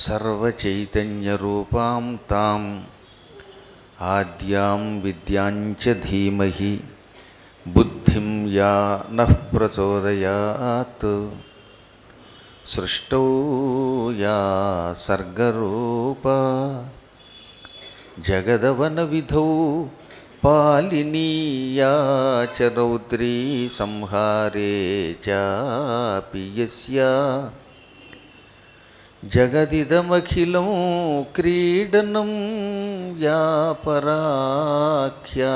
सर्वचैतन्यरूपां ताम् आद्यां विद्यां च धीमहि बुद्धिं या नः प्रचोदयात् सृष्टौ या सर्गरूपा जगदवनविधौ पालिनी या च रौद्री संहारे चापि यस्या जगदिदमखिलं क्रीडनं या पराख्या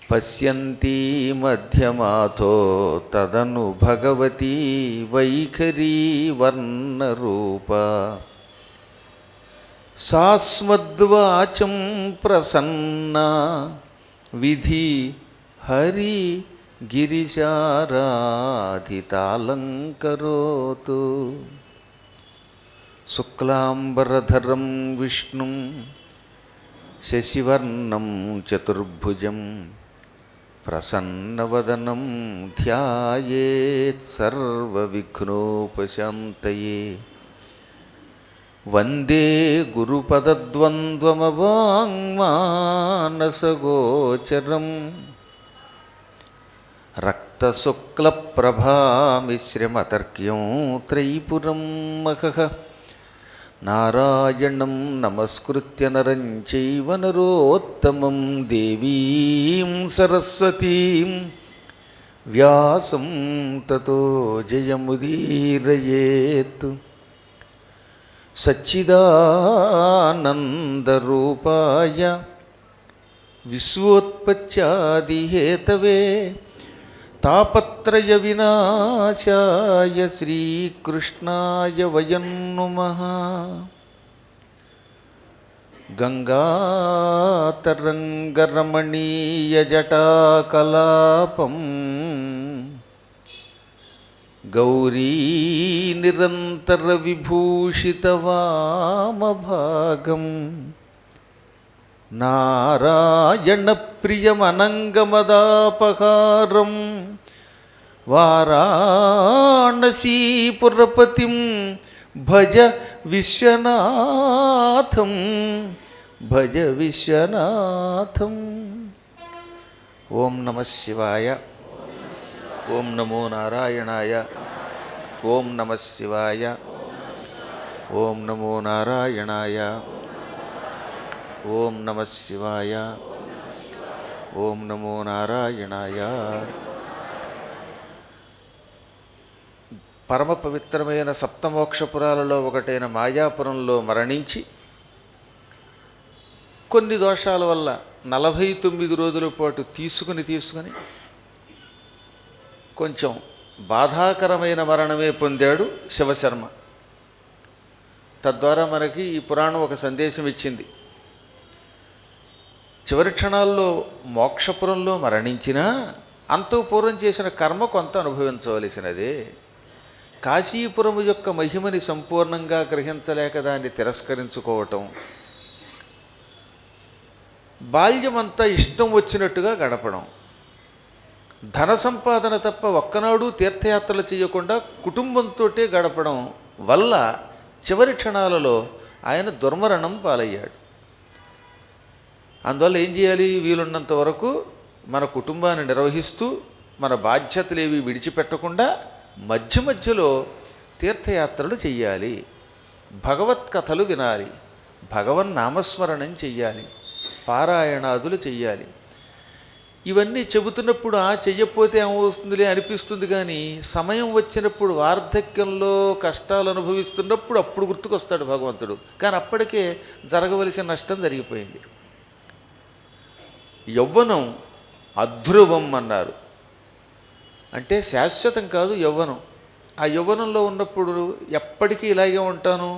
पश्यन्ती मध्यमाथो तदनु भगवती वैखरी वर्णरूपा सास्मद्वाचं प्रसन्ना विधि हरि गिरिशाराधितालङ्करोतु शुक्लाम्बरधरं विष्णुं शशिवर्णं चतुर्भुजं प्रसन्नवदनं ध्यायेत् सर्वविघ्नोपशान्तये वन्दे गुरुपदद्वन्द्वमवाङ्मानसगोचरं रक्तशुक्लप्रभामिश्रमतर्क्यं त्रैपुरं महः नारायणं नमस्कृत्य नरं चैव नरोत्तमं देवीं सरस्वतीं व्यासं ततो जयमुदीरयेत् सच्चिदानन्दरूपाय विश्वोत्पत्त्यादिहेतवे तापत्रय विनाशाय श्रीकृष्णाय वयं नुमः। गंगातरंगरमणीयजटाकलापं गौरीनिरन्तरविभूषितवामभागं नारायणप्रियमनङ्गमदापहारं वाराणसीपुरपतिं भज विश्वनाथं भज विश्वनाथं। ओं नमः शिवाय। ओं नमो नारायणाय। ओं नमः शिवाय। ओं नमो नारायणाय। ओं नमः शिवाय। ओं नमो नारायणाय। పరమ పవిత్రమైన సప్తమోక్షపురాలలో ఒకటైన మాయాపురంలో మరణించి కొన్ని దోషాల వల్ల 49 రోజుల పాటు తీసుకుని కొంచెం బాధాకరమైన మరణమే పొందాడు శివశర్మ. తద్వారా మనకి ఈ పురాణం ఒక సందేశం ఇచ్చింది. చివరి క్షణాల్లో మోక్షపురంలో మరణించినా అంతఃపూర్వం చేసిన కర్మ కొంత అనుభవించవలసినదే. కాశీపురము యొక్క మహిమని సంపూర్ణంగా గ్రహించలేక దాన్ని తిరస్కరించుకోవటం, బాల్యమంతా ఇష్టం వచ్చినట్టుగా గడపడం, ధన సంపాదన తప్ప ఒక్కనాడు తీర్థయాత్రలు చేయకుండా కుటుంబంతో గడపడం వల్ల చివరి క్షణాలలో ఆయన దుర్మరణం పాలయ్యాడు. అందువల్ల ఏం చేయాలి? వీలున్నంత వరకు మన కుటుంబాన్ని నిర్వహిస్తూ మన బాధ్యతలేవి విడిచిపెట్టకుండా మధ్య మధ్యలో తీర్థయాత్రలు చెయ్యాలి, భగవత్ కథలు వినాలి, భగవన్నామస్మరణం చెయ్యాలి, పారాయణాదులు చెయ్యాలి. ఇవన్నీ చెబుతున్నప్పుడు చెయ్యకపోతే ఏమవుతుందిలే అనిపిస్తుంది. కానీ సమయం వచ్చినప్పుడు వార్ధక్యంలో కష్టాలు అనుభవిస్తున్నప్పుడు అప్పుడు గుర్తుకొస్తాడు భగవంతుడు. కానీ అప్పటికే జరగవలసిన నష్టం జరిగిపోయింది. యవ్వనం అధ్రువం అన్నారు. అంటే శాశ్వతం కాదు యవ్వనం. ఆ యవ్వనంలో ఉన్నప్పుడు ఎప్పటికీ ఇలాగే ఉంటాను,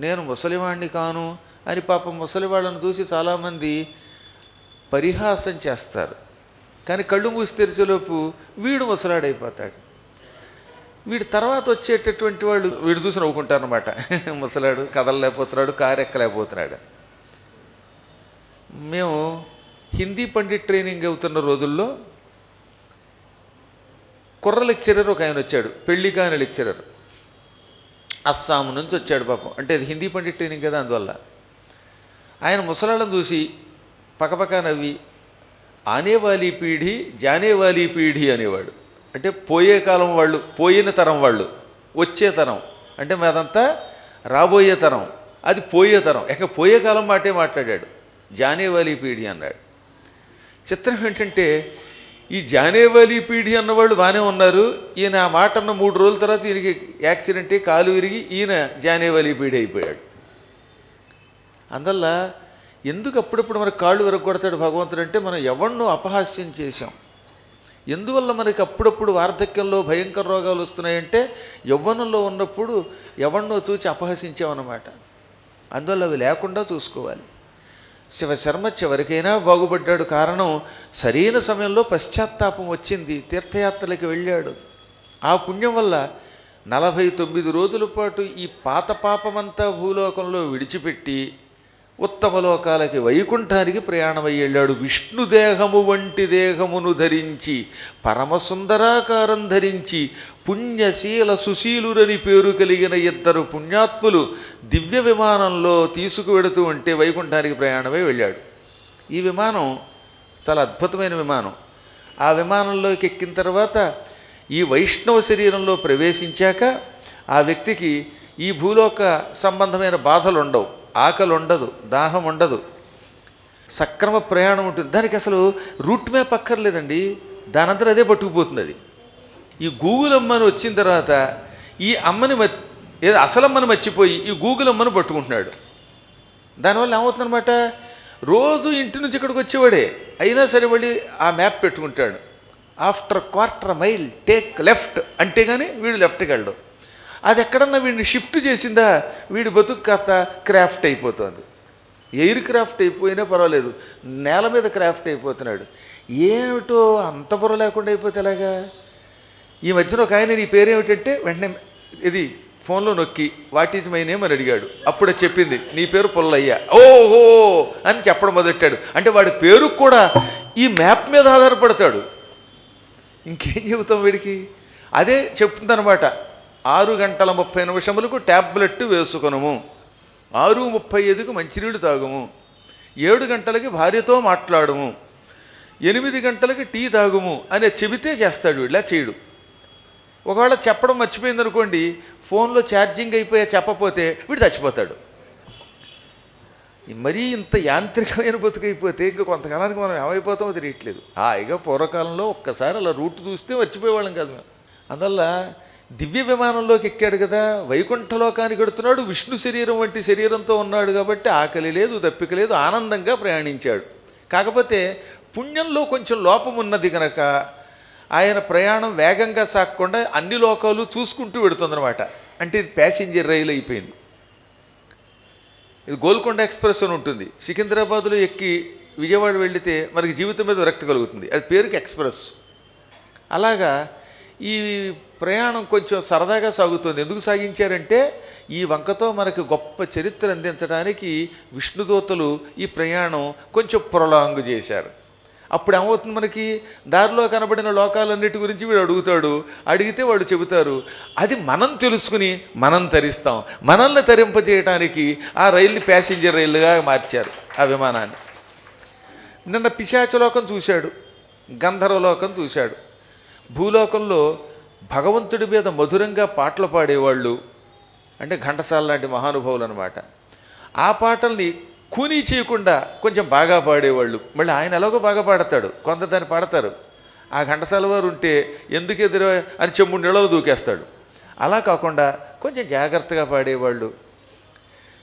నేను ముసలివాణ్ణి కాను అని పాపం ముసలివాళ్ళను చూసి చాలామంది పరిహాసం చేస్తారు. కానీ కళ్ళు మూసి తెరిచేలోపు వీడు ముసలాడైపోతాడు. వీడి తర్వాత వచ్చేటటువంటి వాళ్ళు వీడు చూసి నవ్వుకుంటారు అన్నమాట. ముసలాడు కదలలేకపోతున్నాడు, కారు ఎక్కలేకపోతున్నాడు. మేము హిందీ పండిట్ ట్రైనింగ్ అవుతున్న రోజుల్లో కుర్ర లెక్చరర్ ఒక ఆయన వచ్చాడు, పెళ్లి కాని లెక్చరర్. అస్సాం నుంచి వచ్చాడు పాపం. అంటే అది హిందీ పండిట్ ట్రైనింగ్ కదా, అందువల్ల. ఆయన ముసలాళ్ళని చూసి పక్కపక్క నవ్వి ఆనేవాలీ పీఢీ జానేవాలీ పీఢీ అనేవాడు. అంటే పోయే కాలం వాళ్ళు, పోయిన తరం వాళ్ళు, వచ్చే తరం అంటే మాదంతా రాబోయే తరం, అది పోయే తరం. పోయే కాలం మాటే మాట్లాడాడు. జానేవాలీ పీఢీ అన్నాడు. చిత్రం ఏంటంటే ఈ జానేవాలీ పీఢీ అన్నవాళ్ళు బాగానే ఉన్నారు. ఈయన ఆ మాట అన్న 3 రోజుల తర్వాత ఈయనకి యాక్సిడెంట్ అయ్యి కాలు విరిగి ఈయన జానేవాలీ పీఢీ అయిపోయాడు. అందువల్ల ఎందుకు అప్పుడప్పుడు మనకు కాళ్ళు విరగొడతాడు భగవంతుడు అంటే మనం ఎవరినో అపహాస్యం చేశాం. ఎందువల్ల మనకి అప్పుడప్పుడు వార్ధక్యంలో భయంకర రోగాలు వస్తున్నాయంటే యవ్వనంలో ఉన్నప్పుడు ఎవరినో చూచి అపహసించామన్నమాట. అందువల్ల అవి లేకుండా చూసుకోవాలి. శివశర్మ చివరికైనా బాగుపడ్డాడు. కారణం సరైన సమయంలో పశ్చాత్తాపం వచ్చింది, తీర్థయాత్రలకు వెళ్ళాడు. ఆ పుణ్యం వల్ల 49 రోజుల పాటు ఈ పాత పాపమంతా భూలోకంలో విడిచిపెట్టి ఉత్తమ లోకాలకి వైకుంఠానికి ప్రయాణమై వెళ్ళాడు. విష్ణుదేహము వంటి దేహమును ధరించి పరమసుందరాకారం ధరించి పుణ్యశీల సుశీలురని పేరు కలిగిన 2 పుణ్యాత్ములు దివ్య విమానంలో తీసుకువెడుతూ ఉంటే వైకుంఠానికి ప్రయాణమై వెళ్ళాడు. ఈ విమానం చాలా అద్భుతమైన విమానం. ఆ విమానంలోకి ఎక్కిన తర్వాత ఈ వైష్ణవ శరీరంలో ప్రవేశించాక ఆ వ్యక్తికి ఈ భూలోక సంబంధమైన బాధలు ఉండవు, ఆకలి ఉండదు, దాహం ఉండదు, సక్రమ ప్రయాణం ఉంటుంది. దానికి అసలు రూట్ మ్యాప్ అక్కర్లేదండి, దానంతా అదే పట్టుకుపోతుంది. అది ఈ గూగుల్ అమ్మని వచ్చిన తర్వాత ఈ అమ్మని ఏదో అసలమ్మని మర్చిపోయి ఈ గూగుల్ అమ్మని పట్టుకుంటున్నాడు. దానివల్ల ఏమవుతుందన్నమాట, రోజు ఇంటి నుంచి ఇక్కడికి వచ్చేవాడే అయినా సరే మళ్ళీ ఆ మ్యాప్ పెట్టుకుంటాడు. ఆఫ్టర్ 1/4 మైల్ టేక్ లెఫ్ట్ అంటే కానీ వీడు లెఫ్ట్కి వెళ్ళడు. అది ఎక్కడన్నా వీడిని షిఫ్ట్ చేసిందా వీడి బతుకు కథ క్రాఫ్ట్ అయిపోతుంది. ఎయిర్ క్రాఫ్ట్ అయిపోయినా పర్వాలేదు, నేల మీద క్రాఫ్ట్ అయిపోతున్నాడు. ఏమిటో అంత బుర్ర లేకుండా అయిపోతే ఎలాగా? ఈ మధ్యన ఒక ఆయన నీ పేరేమిటంటే వెంటనే ఇది ఫోన్లో నొక్కి వాట్ ఈజ్ మై నేమ్ అని అడిగాడు. అప్పుడు చెప్పింది నీ పేరు పుల్లయ్య. ఓహో అని చెప్పడం మొదలెట్టాడు. అంటే వాడి పేరు కూడా ఈ మ్యాప్ మీద ఆధారపడతాడు. ఇంకేం చెబుతాం వీడికి? అదే చెప్తుందనమాట. 6:30 ట్యాబ్లెట్ వేసుకొనుము, 6:35కు మంచినీళ్ళు తాగుము, 7 గంటలకి భార్యతో మాట్లాడము, 8 గంటలకి టీ తాగుము అనే చెబితే చేస్తాడు. ఇలా చేయడు. ఒకవేళ చెప్పడం మర్చిపోయిందనుకోండి, ఫోన్లో ఛార్జింగ్ అయిపోయా చెప్పపోతే వీడు చచ్చిపోతాడు. మరీ ఇంత యాంత్రికమైన బతుకైపోతే ఇంకా కొంతకాలానికి మనం ఏమైపోతామో తెలియట్లేదు. హాయిగా పూర్వకాలంలో ఒక్కసారి అలా రూట్ చూస్తే మర్చిపోయేవాళ్ళం కాదు మేము. అందువల్ల దివ్య విమానంలోకి ఎక్కాడు కదా, వైకుంఠలోకానికి వెడుతున్నాడు. విష్ణు శరీరం వంటి శరీరంతో ఉన్నాడు కాబట్టి ఆకలి లేదు, దప్పిక లేదు, ఆనందంగా ప్రయాణించాడు. కాకపోతే పుణ్యంలో కొంచెం లోపం ఉన్నది కనుక ఆయన ప్రయాణం వేగంగా సాగకుండా అన్ని లోకాలు చూసుకుంటూ వెడుతుందన్నమాట. అంటే ఇది ప్యాసింజర్ రైలు అయిపోయింది. ఇది గోల్కొండ ఎక్స్ప్రెస్ అని ఉంటుంది. సికింద్రాబాద్లో ఎక్కి విజయవాడ వెళితే మనకి జీవితం మీద విరక్తి కలుగుతుంది. అది పేరుకి ఎక్స్ప్రెస్. అలాగా ఈ ప్రయాణం కొంచెం సరదాగా సాగుతుంది. ఎందుకు సాగించారంటే ఈ వంకతో మనకు గొప్ప చరిత్ర అందించడానికి విష్ణుదూతలు ఈ ప్రయాణం కొంచెం ప్రొలాంగ్ చేశారు. అప్పుడు ఏమవుతుంది, మనకి దారిలో కనబడిన లోకాలన్నిటి గురించి వీడు అడుగుతాడు. అడిగితే వాళ్ళు చెబుతారు. అది మనం తెలుసుకుని మనం తరిస్తాం. మనల్ని తరింపజేయడానికి ఆ రైలుని ప్యాసింజర్ రైలుగా మార్చారు ఆ విమానాన్ని. నిన్న పిశాచలోకం చూశాడు, గంధర్వలోకం చూశాడు. భూలోకంలో భగవంతుడి మీద మధురంగా పాటలు పాడేవాళ్ళు అంటే ఘంటసాల లాంటి మహానుభావులు అనమాట. ఆ పాటల్ని కూనీ చేయకుండా కొంచెం బాగా పాడేవాళ్ళు. మళ్ళీ ఆయన ఎలాగో బాగా పాడతాడు, కొంత దాన్ని పాడతారు. ఆ ఘంటసాల వారు ఉంటే ఎందుకు ఎదురు అని చెమ్ముడు నీళ్ళలో దూకేస్తాడు. అలా కాకుండా కొంచెం జాగ్రత్తగా పాడేవాళ్ళు.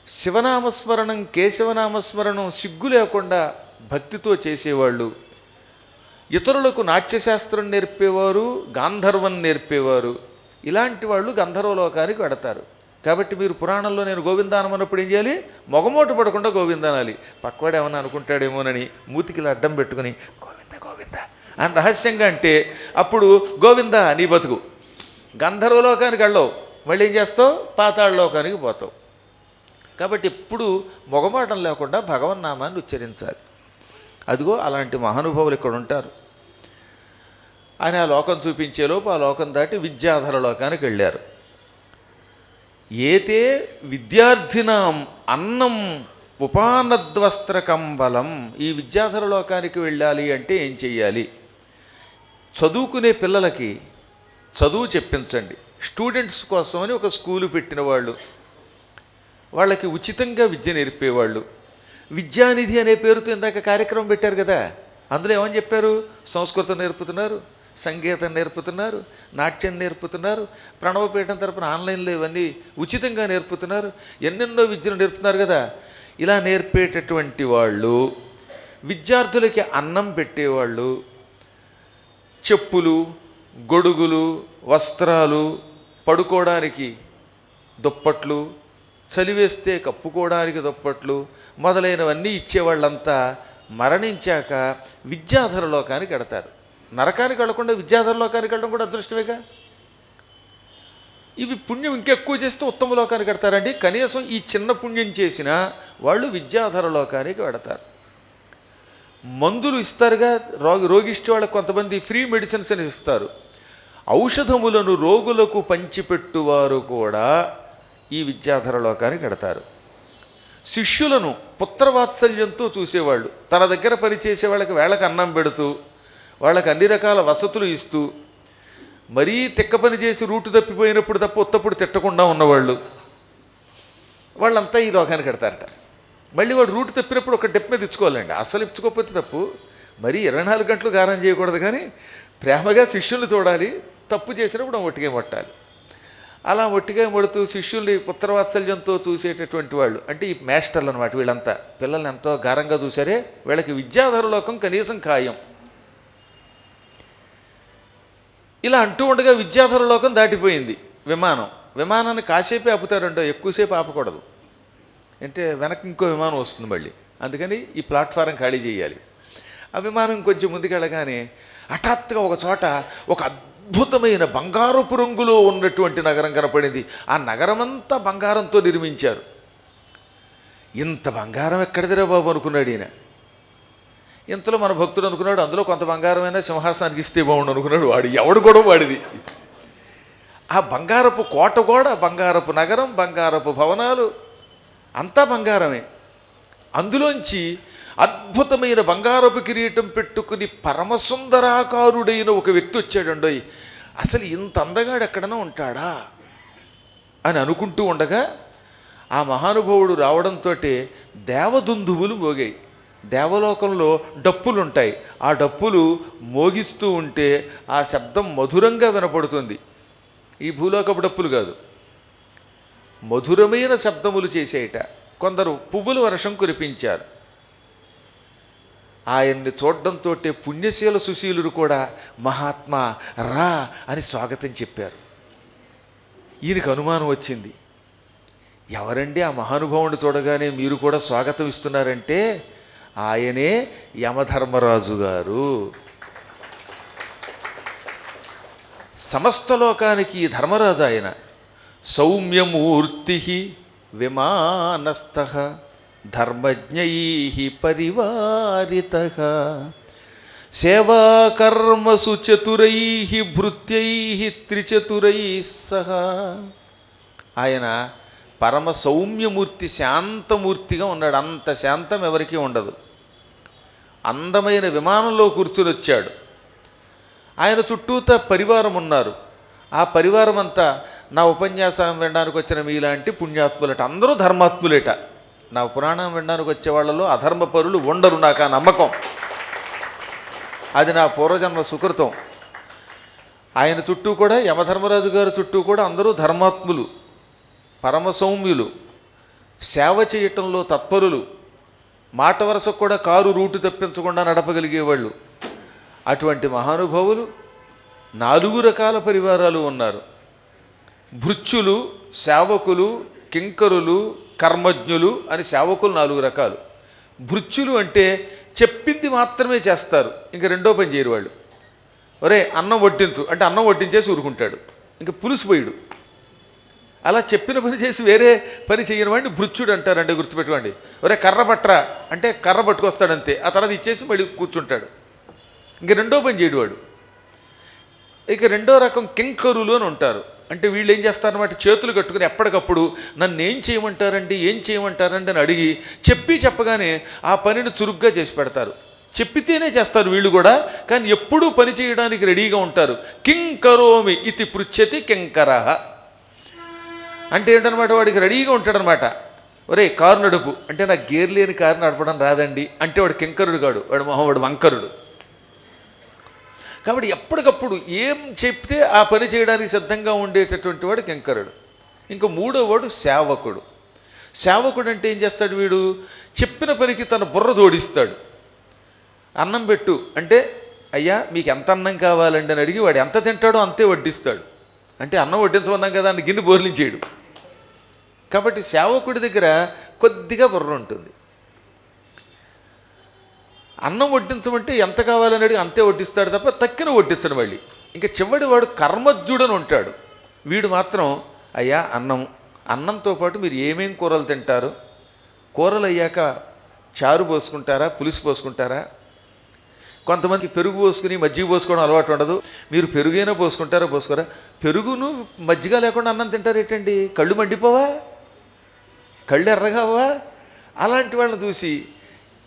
శివనామస్మరణం, కేశవనామస్మరణం సిగ్గు లేకుండా భక్తితో చేసేవాళ్ళు. ఇతరులకు నాట్యశాస్త్రం నేర్పేవారు, గాంధర్వం నేర్పేవారు. ఇలాంటి వాళ్ళు గంధర్వలోకానికి వెడతారు. కాబట్టి మీరు పురాణంలో నేను గోవిందానం అన్నప్పుడు ఏం చేయాలి? మొగమోటు పడకుండా గోవిందానాలి. పక్కవాడు ఏమన్నా అనుకుంటాడేమోనని మూతికిలా అడ్డం పెట్టుకుని గోవింద గోవింద అని రహస్యంగా అంటే అప్పుడు గోవింద నీ బతుకు. గంధర్వలోకానికి వెళ్ళవు, మళ్ళీ ఏం చేస్తావు? పాతాళలోకానికి పోతావు. కాబట్టి ఎప్పుడు మొగమాటం లేకుండా భగవన్నామాన్ని ఉచ్చరించాలి. అదిగో అలాంటి మహానుభావులు ఇక్కడ ఉంటారు అని ఆ లోకం చూపించేలోపు ఆ లోకం దాటి విద్యాధర లోకానికి వెళ్ళారు. ఏతే విద్యార్థినాం అన్నం ఉపానద్వస్త్రకంబలం. ఈ విద్యాధర లోకానికి వెళ్ళాలి అంటే ఏం చెయ్యాలి? చదువుకునే పిల్లలకి చదువు చెప్పించండి. స్టూడెంట్స్ కోసమని ఒక స్కూలు పెట్టిన వాళ్ళు, వాళ్ళకి ఉచితంగా విద్య నేర్పేవాళ్ళు. విద్యానిధి అనే పేరుతో ఇందాక కార్యక్రమం పెట్టారు కదా, అందులో ఏమని చెప్పారు? సంస్కృతం నేర్పుతున్నారు, సంగీతం నేర్పుతున్నారు, నాట్యం నేర్పుతున్నారు, ప్రణవపీఠం తరపున ఆన్లైన్లో ఇవన్నీ ఉచితంగా నేర్పుతున్నారు, ఎన్నెన్నో విద్యలు నేర్పుతున్నారు కదా. ఇలా నేర్పేటటువంటి వాళ్ళు, విద్యార్థులకి అన్నం పెట్టేవాళ్ళు, చెప్పులు, గొడుగులు, వస్త్రాలు, పడుకోవడానికి దుప్పట్లు, చలివేస్తే కప్పుకోవడానికి దుప్పట్లు మొదలైనవన్నీ ఇచ్చేవాళ్ళంతా మరణించాక విద్యాధర లోకానికి వెడతారు. నరకానికి వెళ్లకుండా విద్యాధర లోకానికి వెళ్ళడం కూడా అదృష్టమేగా. ఇవి పుణ్యం ఇంకెక్కువ చేస్తే ఉత్తమ లోకానికి వెడతారండి. కనీసం ఈ చిన్న పుణ్యం చేసినా వాళ్ళు విద్యాధర లోకానికి వెడతారు. మందులు ఇస్తారుగా, రోగిష్టి వాళ్ళకి కొంతమంది ఫ్రీ మెడిసిన్స్ అని ఇస్తారు. ఔషధములను రోగులకు పంచిపెట్టువారు కూడా ఈ విద్యాధర లోకానికి వెడతారు. శిష్యులను పుత్రవాత్సల్యంతో చూసేవాళ్ళు, తన దగ్గర పనిచేసే వాళ్ళకి వేళకు అన్నం పెడుతూ, వాళ్ళకి అన్ని రకాల వసతులు ఇస్తూ, మరీ తిక్క పని చేసి రూటు తప్పిపోయినప్పుడు తప్ప ఉత్తప్పుడు తిట్టకుండా ఉన్నవాళ్ళు, వాళ్ళంతా ఈ లోకానికి వెడతారట. మళ్ళీ వాడు రూటు తప్పినప్పుడు ఒక డెప్ మీద ఇచ్చుకోవాలండి. అసలు ఇచ్చుకోకపోతే తప్పు. మరీ 24 గంటలు గారం చేయకూడదు, కానీ ప్రేమగా శిష్యుల్ని చూడాలి. తప్పు చేసినప్పుడు ఒట్టిగా కొట్టాలి. అలా ఒట్టిగా మొడుతూ శిష్యుల్ని పుత్రవాత్సల్యంతో చూసేటటువంటి వాళ్ళు అంటే ఈ మాస్టర్లు అనమాట. వీళ్ళంతా పిల్లల్ని ఎంతో గారంగా చూసారే, వీళ్ళకి విద్యాధర లోకం కనీసం ఖాయం. ఇలా అంటూ ఉండగా విద్యాధర లోకం దాటిపోయింది. విమానాన్ని కాసేపే ఆపుతారంటో, ఎక్కువసేపు ఆపకూడదు. అంటే వెనక్కి ఇంకో విమానం వస్తుంది మళ్ళీ, అందుకని ఈ ప్లాట్ఫారం ఖాళీ చేయాలి. ఆ విమానం కొంచెం ముందుకెళ్ళగానే హఠాత్తుగా ఒక చోట ఒక అద్భుతమైన బంగారపు రంగులో ఉన్నటువంటి నగరం కనపడింది. ఆ నగరమంతా బంగారంతో నిర్మించారు. ఇంత బంగారం ఎక్కడిదిరా బాబు అనుకున్నాడు ఈయన. ఇంతలో మన భక్తుడు అనుకున్నాడు, అందులో కొంత బంగారమైనా సింహాసనానికి ఇస్తే బాగుండు అనుకున్నాడు. వాడు ఎవడు కూడా వాడిది. ఆ బంగారపు కోట కూడా, బంగారపు నగరం, బంగారపు భవనాలు అంతా బంగారమే. అందులోంచి అద్భుతమైన బంగారపు కిరీటం పెట్టుకుని పరమసుందరాకారుడైన ఒక వ్యక్తి వచ్చాడండోయ్. అసలు ఇంత అందగాడు ఎక్కడైనా ఉంటాడా అని అనుకుంటూ ఉండగా ఆ మహానుభావుడు రావడంతో దేవదుందువులు మోగాయి. దేవలోకంలో డప్పులు ఉంటాయి. ఆ డప్పులు మోగిస్తూ ఉంటే ఆ శబ్దం మధురంగా వినపడుతుంది. ఈ భూలోకపు డప్పులు కాదు, మధురమైన శబ్దములు చేసేయట. కొందరు పువ్వుల వర్షం కురిపించారు. ఆయన్ని చూడడంతో పుణ్యశీల సుశీలురు కూడా మహాత్మా రా అని స్వాగతం చెప్పారు. ఈయనకు అనుమానం వచ్చింది, ఎవరండి ఆ మహానుభావుని చూడగానే మీరు కూడా స్వాగతం ఇస్తున్నారంటే ఆయనే యమధర్మరాజు గారు. సమస్త లోకానికి ధర్మరాజు ఆయన. సౌమ్యమూర్తి విమానస్థః ధర్మజ్ఞై పరివారిత సేవాకర్మసు చతురై భృత్యై త్రిచతురై సహ. ఆయన పరమ సౌమ్యమూర్తి, శాంతమూర్తిగా ఉన్నాడు. అంత శాంతం ఎవరికీ ఉండదు. అందమైన విమానంలో కూర్చుని వచ్చాడు. ఆయన చుట్టూతా పరివారం ఉన్నారు. ఆ పరివారం అంతా నా ఉపన్యాసం వినడానికి వచ్చిన మీలాంటి పుణ్యాత్ములట. అందరూ ధర్మాత్ములేట. నా పురాణం వినడానికి వచ్చే వాళ్ళలో అధర్మపరులు ఉండరు, నాకు ఆ నమ్మకం. అది నా పూర్వజన్మ సుకృతం. ఆయన చుట్టూ కూడా, యమధర్మరాజు గారి చుట్టూ కూడా అందరూ ధర్మాత్ములు, పరమసౌమ్యులు, సేవ చేయటంలో తత్పరులు, మాట వరసకు కూడా కారు రూటు తప్పించకుండా నడపగలిగేవాళ్ళు. అటువంటి మహానుభావులు 4 రకాల పరివారాలు ఉన్నారు. భృత్యులు, సేవకులు, కింకరులు, కర్మజ్ఞులు అని సేవకులు 4 రకాలు. భృత్యులు అంటే చెప్పింది మాత్రమే చేస్తారు, ఇంకా రెండో పని చేయరు వాళ్ళు. ఒరే అన్నం వడ్డించు అంటే అన్నం వడ్డించేసి ఊరుకుంటాడు, ఇంకా పులుసు పోయిడు. అలా చెప్పిన పని చేసి వేరే పని చేయని వాడిని భృత్యుడు అంటారంటే గుర్తుపెట్టుకోండి. ఒరే కర్ర పట్టరా అంటే కర్ర పట్టుకొస్తాడంతే, ఆ తర్వాత ఇచ్చేసి మళ్ళీ కూర్చుంటాడు, ఇంక రెండో పని చేయడు వాడు. ఇక రెండో రకం కింకరులు అని ఉంటారు. అంటే వీళ్ళు ఏం చేస్తారన్నమాట, చేతులు కట్టుకుని ఎప్పటికప్పుడు నన్ను ఏం చేయమంటారండి ఏం చేయమంటారండి అని అడిగి చెప్పగానే ఆ పనిని చురుగ్గా చేసి పెడతారు. చెప్పితేనే చేస్తారు వీళ్ళు కూడా, కానీ ఎప్పుడూ పని చేయడానికి రెడీగా ఉంటారు. కిం కరోమి ఇది పృచ్ఛతి కింకరః అంటే ఏంటనమాట, వాడికి రెడీగా ఉంటాడనమాట. ఒరే కారు నడుపు అంటే నాకు గేర్ లేని కారు నడపడం రాదండి అంటే వాడు కింకరుడు కాడు, వాడు మొహం వాడు వంకరుడు. కాబట్టి ఎప్పటికప్పుడు ఏం చెప్తే ఆ పని చేయడానికి సిద్ధంగా ఉండేటటువంటి వాడు కింకరుడు. ఇంకా మూడో వాడు సేవకుడు. సేవకుడు అంటే ఏం చేస్తాడు, వీడు చెప్పిన పనికి తన బుర్ర జోడిస్తాడు. అన్నం పెట్టు అంటే అయ్యా మీకు ఎంత అన్నం కావాలండి అని అడిగి వాడు ఎంత తింటాడో అంతే వడ్డిస్తాడు. అంటే అన్నం వడ్డించమన్నాం కదా అని గిన్నె బోర్లించేయడు. కాబట్టి సేవకుడి దగ్గర కొద్దిగా బుర్ర ఉంటుంది. అన్నం వడ్డించమంటే ఎంత కావాలని అడిగి అంతే వడ్డిస్తాడు తప్ప తక్కిన వడ్డించడు. మళ్ళీ ఇంకా చివరి వాడు కర్మజ్జుడని ఉంటాడు. వీడు మాత్రం అయ్యా అన్నంతో పాటు మీరు ఏమేం కూరలు తింటారు, కూరలు అయ్యాక చారు పోసుకుంటారా పులుసు పోసుకుంటారా, కొంతమందికి పెరుగు పోసుకుని మజ్జిగ పోసుకోవడం అలవాటు ఉండదు, మీరు పెరుగైనా పోసుకుంటారా పోసుకోరా, పెరుగును మజ్జిగ లేకుండా అన్నం తింటారు ఏంటండి, కళ్ళు మండిపోవా, కళ్ళు ఎర్రగావా, అలాంటి వాళ్ళని చూసి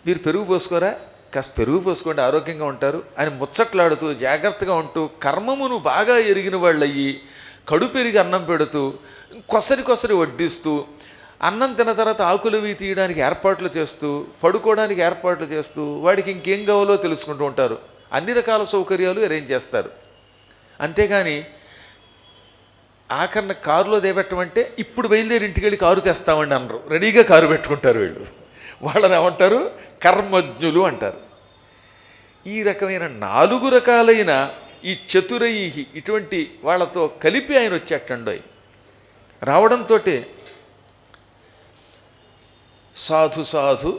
మీరు పెరుగు పోసుకోరా, కాస్త పెరుగు పోసుకోండి ఆరోగ్యంగా ఉంటారు అని ముచ్చట్లాడుతూ జాగ్రత్తగా ఉంటూ కర్మమును బాగా ఎరిగిన వాళ్ళు అయ్యి కడు పెరిగి అన్నం పెడుతూ కొసరి వడ్డిస్తూ అన్నం తిన్న తర్వాత ఆకులవి తీయడానికి ఏర్పాట్లు చేస్తూ పడుకోవడానికి ఏర్పాట్లు చేస్తూ వాడికి ఇంకేం కావాలో తెలుసుకుంటూ ఉంటారు. అన్ని రకాల సౌకర్యాలు అరేంజ్ చేస్తారు. అంతేగాని ఆఖరణ కారులో దేపెట్టమంటే ఇప్పుడు బయలుదేరి ఇంటికి వెళ్ళి కారు తెస్తామండి అనరు, రెడీగా కారు పెట్టుకుంటారు వీళ్ళు. వాళ్ళని ఏమంటారు, కర్మజ్ఞులు అంటారు. ఈ రకమైన 4 రకాలైన ఈ చతురయి ఇటువంటి వాళ్ళతో కలిపి ఆయన వచ్చేటండోయ్. రావడంతో సాధు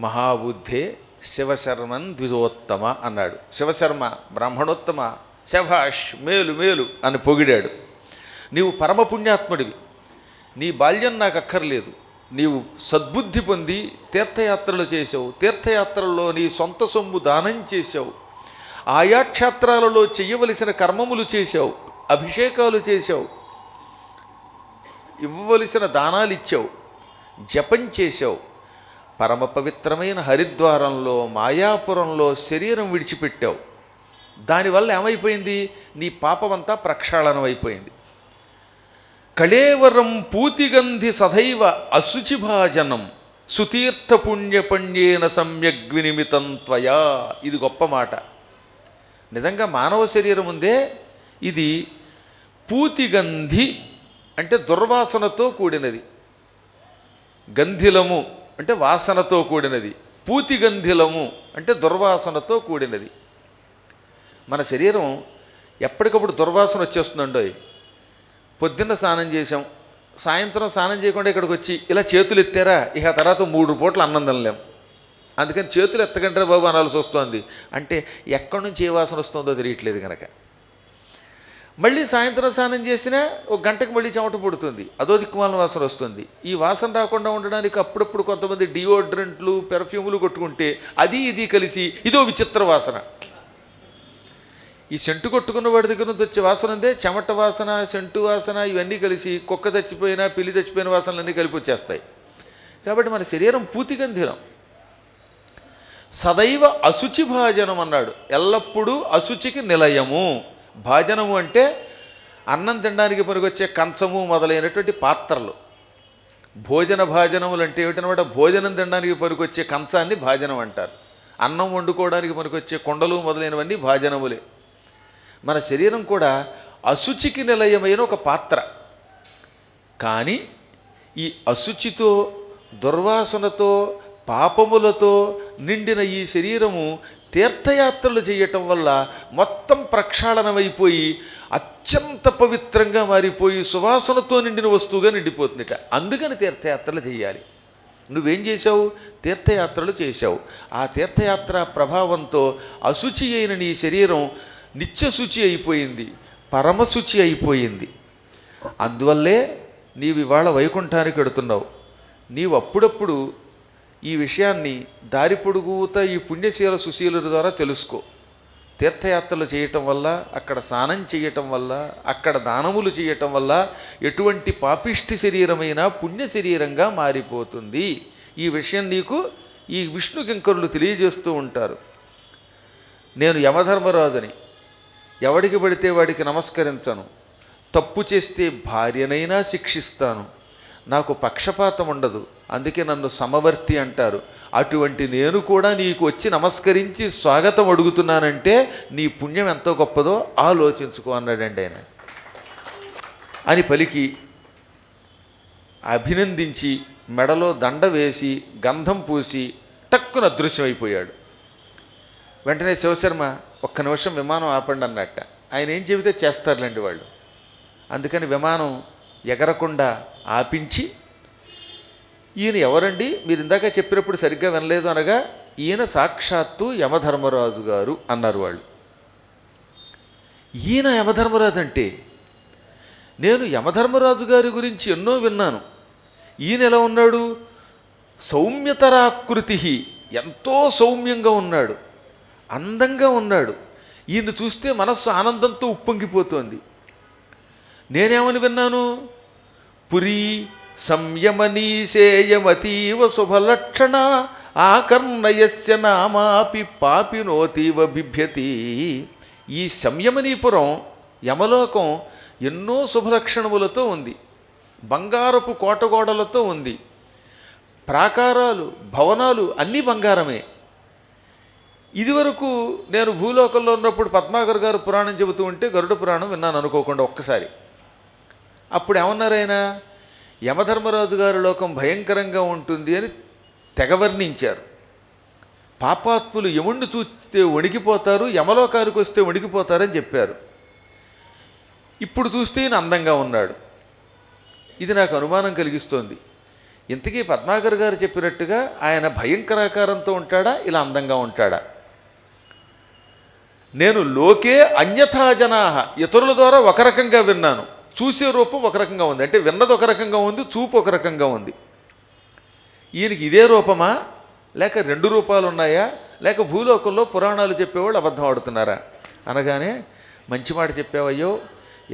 మహాబుద్ధే శివశర్మన్ ద్విజోత్తమ అన్నాడు. శివశర్మ బ్రాహ్మణోత్తమ శభాష్ మేలు అని పొగిడాడు. నీవు పరమపుణ్యాత్ముడివి, నీ బాల్యం నాకు అక్కర్లేదు, నీవు సద్బుద్ధి పొంది తీర్థయాత్రలు చేసావు, తీర్థయాత్రల్లో నీ సొంత సొమ్ము దానం చేశావు, ఆయా క్షేత్రాలలో చెయ్యవలసిన కర్మములు చేశావు, అభిషేకాలు చేశావు, ఇవ్వవలసిన దానాలు ఇచ్చావు, జపం చేశావు, పరమ పవిత్రమైన హరిద్వారంలో మాయాపురంలో శరీరం విడిచిపెట్టావు. దానివల్ల ఏమైపోయింది, నీ పాపమంతా ప్రక్షాళనం అయిపోయింది. కళేవరం పూతిగంధి సదైవ అశుచిభాజనం సుతీర్థపుణ్యపణ్యేన సమ్యగ్వినిమితం త్వయా. ఇది గొప్ప మాట. నిజంగా మానవ శరీరం ఉందే ఇది పూతిగంధి అంటే దుర్వాసనతో కూడినది, గంధిలము అంటే వాసనతో కూడినది, పూతిగంధిలము అంటే దుర్వాసనతో కూడినది. మన శరీరం ఎప్పటికప్పుడు దుర్వాసన వచ్చేస్తుందండోయ్. పొద్దున్న స్నానం చేసాం, సాయంత్రం స్నానం చేయకుండా ఇక్కడికి వచ్చి ఇలా చేతులు ఎత్తారా, ఇక తర్వాత 3 పూటలు అన్నం తినలేం. అందుకని చేతులు ఎత్తకంటారా బాబు అనాల్సి వస్తుంది. అంటే ఎక్కడి నుంచి ఏ వాసన వస్తుందో తెలియట్లేదు కనుక. మళ్ళీ సాయంత్రం స్నానం చేసినా 1 గంటకు మళ్ళీ చెమట పుడుతుంది, అదో దిక్కుమాల వాసన వస్తుంది. ఈ వాసన రాకుండా ఉండడానికి అప్పుడప్పుడు కొంతమంది డియోడ్రెంట్లు పెర్ఫ్యూములు కొట్టుకుంటే అది ఇది కలిసి ఇదో విచిత్ర వాసన. ఈ సెంటు కొట్టుకున్న వాడి దగ్గర నుంచి వచ్చే వాసన ఉందే, చెమట వాసన, సెంటు వాసన, ఇవన్నీ కలిసి కుక్క చచ్చిపోయినా పిల్లి చచ్చిపోయిన వాసనలన్నీ కలిపి వచ్చేస్తాయి. కాబట్టి మన శరీరం పూతిగంధిలం. సదైవ అశుచి భాజనం అన్నాడు, ఎల్లప్పుడూ అశుచికి నిలయము. భాజనము అంటే అన్నం తినడానికి పనికొచ్చే కంచము మొదలైనటువంటి పాత్రలు. భోజన భాజనములు అంటే ఏమిటనమాట, భోజనం తినడానికి పనికొచ్చే కంచాన్ని భాజనం అంటారు. అన్నం వండుకోవడానికి పనికొచ్చే కుండలు మొదలైనవన్నీ భాజనములే. మన శరీరం కూడా అశుచికి నిలయమైన ఒక పాత్ర. కానీ ఈ అశుచితో దుర్వాసనతో పాపములతో నిండిన ఈ శరీరము తీర్థయాత్రలు చేయటం వల్ల మొత్తం ప్రక్షాళనమైపోయి అత్యంత పవిత్రంగా మారిపోయి సువాసనతో నిండిన వస్తువుగా నిండిపోతుందిట. అందుకని తీర్థయాత్రలు చేయాలి. నువ్వేం చేశావు, తీర్థయాత్రలు చేశావు. ఆ తీర్థయాత్ర ప్రభావంతో అశుచి అయిన నీ శరీరం నిత్యశుచి అయిపోయింది, పరమశుచి అయిపోయింది. అందువల్లే నీవు ఇవాళ వైకుంఠానికి వెడుతున్నావు. నీవు అప్పుడప్పుడు ఈ విషయాన్ని దారి పొడుగుతా ఈ పుణ్యశీల సుశీలుల ద్వారా తెలుసుకో. తీర్థయాత్రలు చేయటం వల్ల, అక్కడ స్నానం చేయటం వల్ల, అక్కడ దానములు చేయటం వల్ల ఎటువంటి పాపిష్టి శరీరమైనా పుణ్య శరీరంగా మారిపోతుంది. ఈ విషయం నీకు ఈ విష్ణు కింకరులు తెలియజేస్తూ ఉంటారు. నేను యమధర్మరాజుని, ఎవడికి పడితే వాడికి నమస్కరించను, తప్పు చేస్తే భార్యనైనా శిక్షిస్తాను, నాకు పక్షపాతం ఉండదు, అందుకే నన్ను సమవర్తి అంటారు. అటువంటి నేను కూడా నీకు వచ్చి నమస్కరించి స్వాగతం అడుగుతున్నానంటే నీ పుణ్యం ఎంతో గొప్పదో ఆలోచించుకో అన్నాడండి ఆయన. అని పలికి అభినందించి మెడలో దండ వేసి గంధం పూసి టక్కున అదృశ్యమైపోయాడు. వెంటనే శివశర్మ ఒక్క నిమిషం విమానం ఆపండి అన్నట్ట. ఆయన ఏం చెబితే చేస్తారులేండి వాళ్ళు. అందుకని విమానం ఎగరకుండా ఆపించి, ఈయన ఎవరండి, మీరు ఇందాక చెప్పినప్పుడు సరిగ్గా వినలేదు అనగా, ఈయన సాక్షాత్తు యమధర్మరాజు గారు అన్నారు వాళ్ళు. ఈయన యమధర్మరాజు అంటే, నేను యమధర్మరాజు గారి గురించి ఎన్నో విన్నాను. ఈయన ఎలా ఉన్నాడు, సౌమ్యతరాకృతి, ఎంతో సౌమ్యంగా ఉన్నాడు, అందంగా ఉన్నాడు. ఈయన చూస్తే మనస్సు ఆనందంతో ఉప్పొంగిపోతోంది. నేనేమని విన్నాను, పురీ సంయమనీశేయమతీవ శుభలక్షణ ఆకర్ణయస్య నామాపి పాపినోతీవ బిభ్యతి. ఈ సంయమనీపురం యమలోకం ఎన్నో శుభలక్షణములతో ఉంది, బంగారపు కోటగోడలతో ఉంది, ప్రాకారాలు భవనాలు అన్నీ బంగారమే. ఇదివరకు నేను భూలోకంలో ఉన్నప్పుడు పద్మాకర్ గారు పురాణం చెబుతూ ఉంటే గరుడ పురాణం విన్నాను అనుకోకుండా ఒక్కసారి. అప్పుడు ఏమన్నారైనా, యమధర్మరాజు గారి లోకం భయంకరంగా ఉంటుంది అని తెగవర్ణించారు. పాపాత్ములు యముణ్ణి చూస్తే వణికిపోతారు, యమలోకానికి వస్తే వణికిపోతారని చెప్పారు. ఇప్పుడు చూస్తే ఈయన అందంగా ఉన్నాడు. ఇది నాకు అనుమానం కలిగిస్తోంది. ఇంతకీ పద్మాకర్ గారు చెప్పినట్టుగా ఆయన భయంకరాకారంతో ఉంటాడా, ఇలా అందంగా ఉంటాడా? నేను లోకే అన్యథా జనాహ, ఇతరుల ద్వారా ఒక రకంగా విన్నాను, చూసే రూపం ఒక రకంగా ఉంది. అంటే విన్నది ఒక రకంగా ఉంది, చూపు ఒక రకంగా ఉంది. ఈయనకి ఇదే రూపమా, లేక రెండు రూపాలు ఉన్నాయా, లేక భూలోకంలో పురాణాలు చెప్పేవాళ్ళు అబద్ధం ఆడుతున్నారా అనగానే, మంచి మాట చెప్పావయ్యో,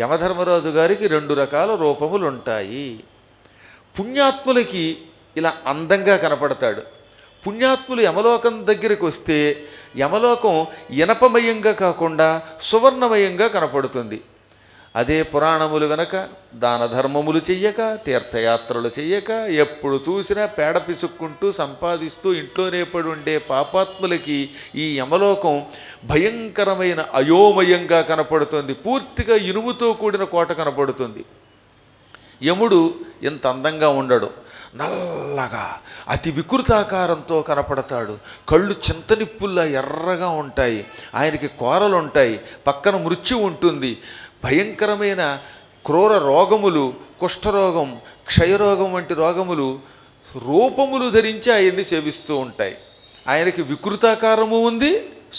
యమధర్మరాజు గారికి రెండు రకాల రూపములు ఉంటాయి. పుణ్యాత్ములకి ఇలా అందంగా కనపడతాడు. పుణ్యాత్ములు యమలోకం దగ్గరికి వస్తే యమలోకం ఇనపమయంగా కాకుండా సువర్ణమయంగా కనపడుతుంది. అదే పురాణములు వెనక దాన ధర్మములు చెయ్యక, తీర్థయాత్రలు చెయ్యక, ఎప్పుడు చూసినా పేడ పిసుక్కుంటూ సంపాదిస్తూ ఇంట్లోనే పడి ఉండే పాపాత్ములకి ఈ యమలోకం భయంకరమైన అయోమయంగా కనపడుతుంది. పూర్తిగా ఇనుముతో కూడిన కోట కనపడుతుంది. యముడు ఎంత అందంగా ఉండడు, నల్లగా అతి వికృతాకారంతో కనపడతాడు. కళ్ళు చింతనిప్పుల్లా ఎర్రగా ఉంటాయి, ఆయనకి కోరలు ఉంటాయి, పక్కన మృత్యు ఉంటుంది. భయంకరమైన క్రూర రోగములు, కుష్ఠరోగం, క్షయరోగం వంటి రోగములు రూపములు ధరించి ఆయన్ని సేవిస్తూ ఉంటాయి. ఆయనకి వికృతాకారము ఉంది,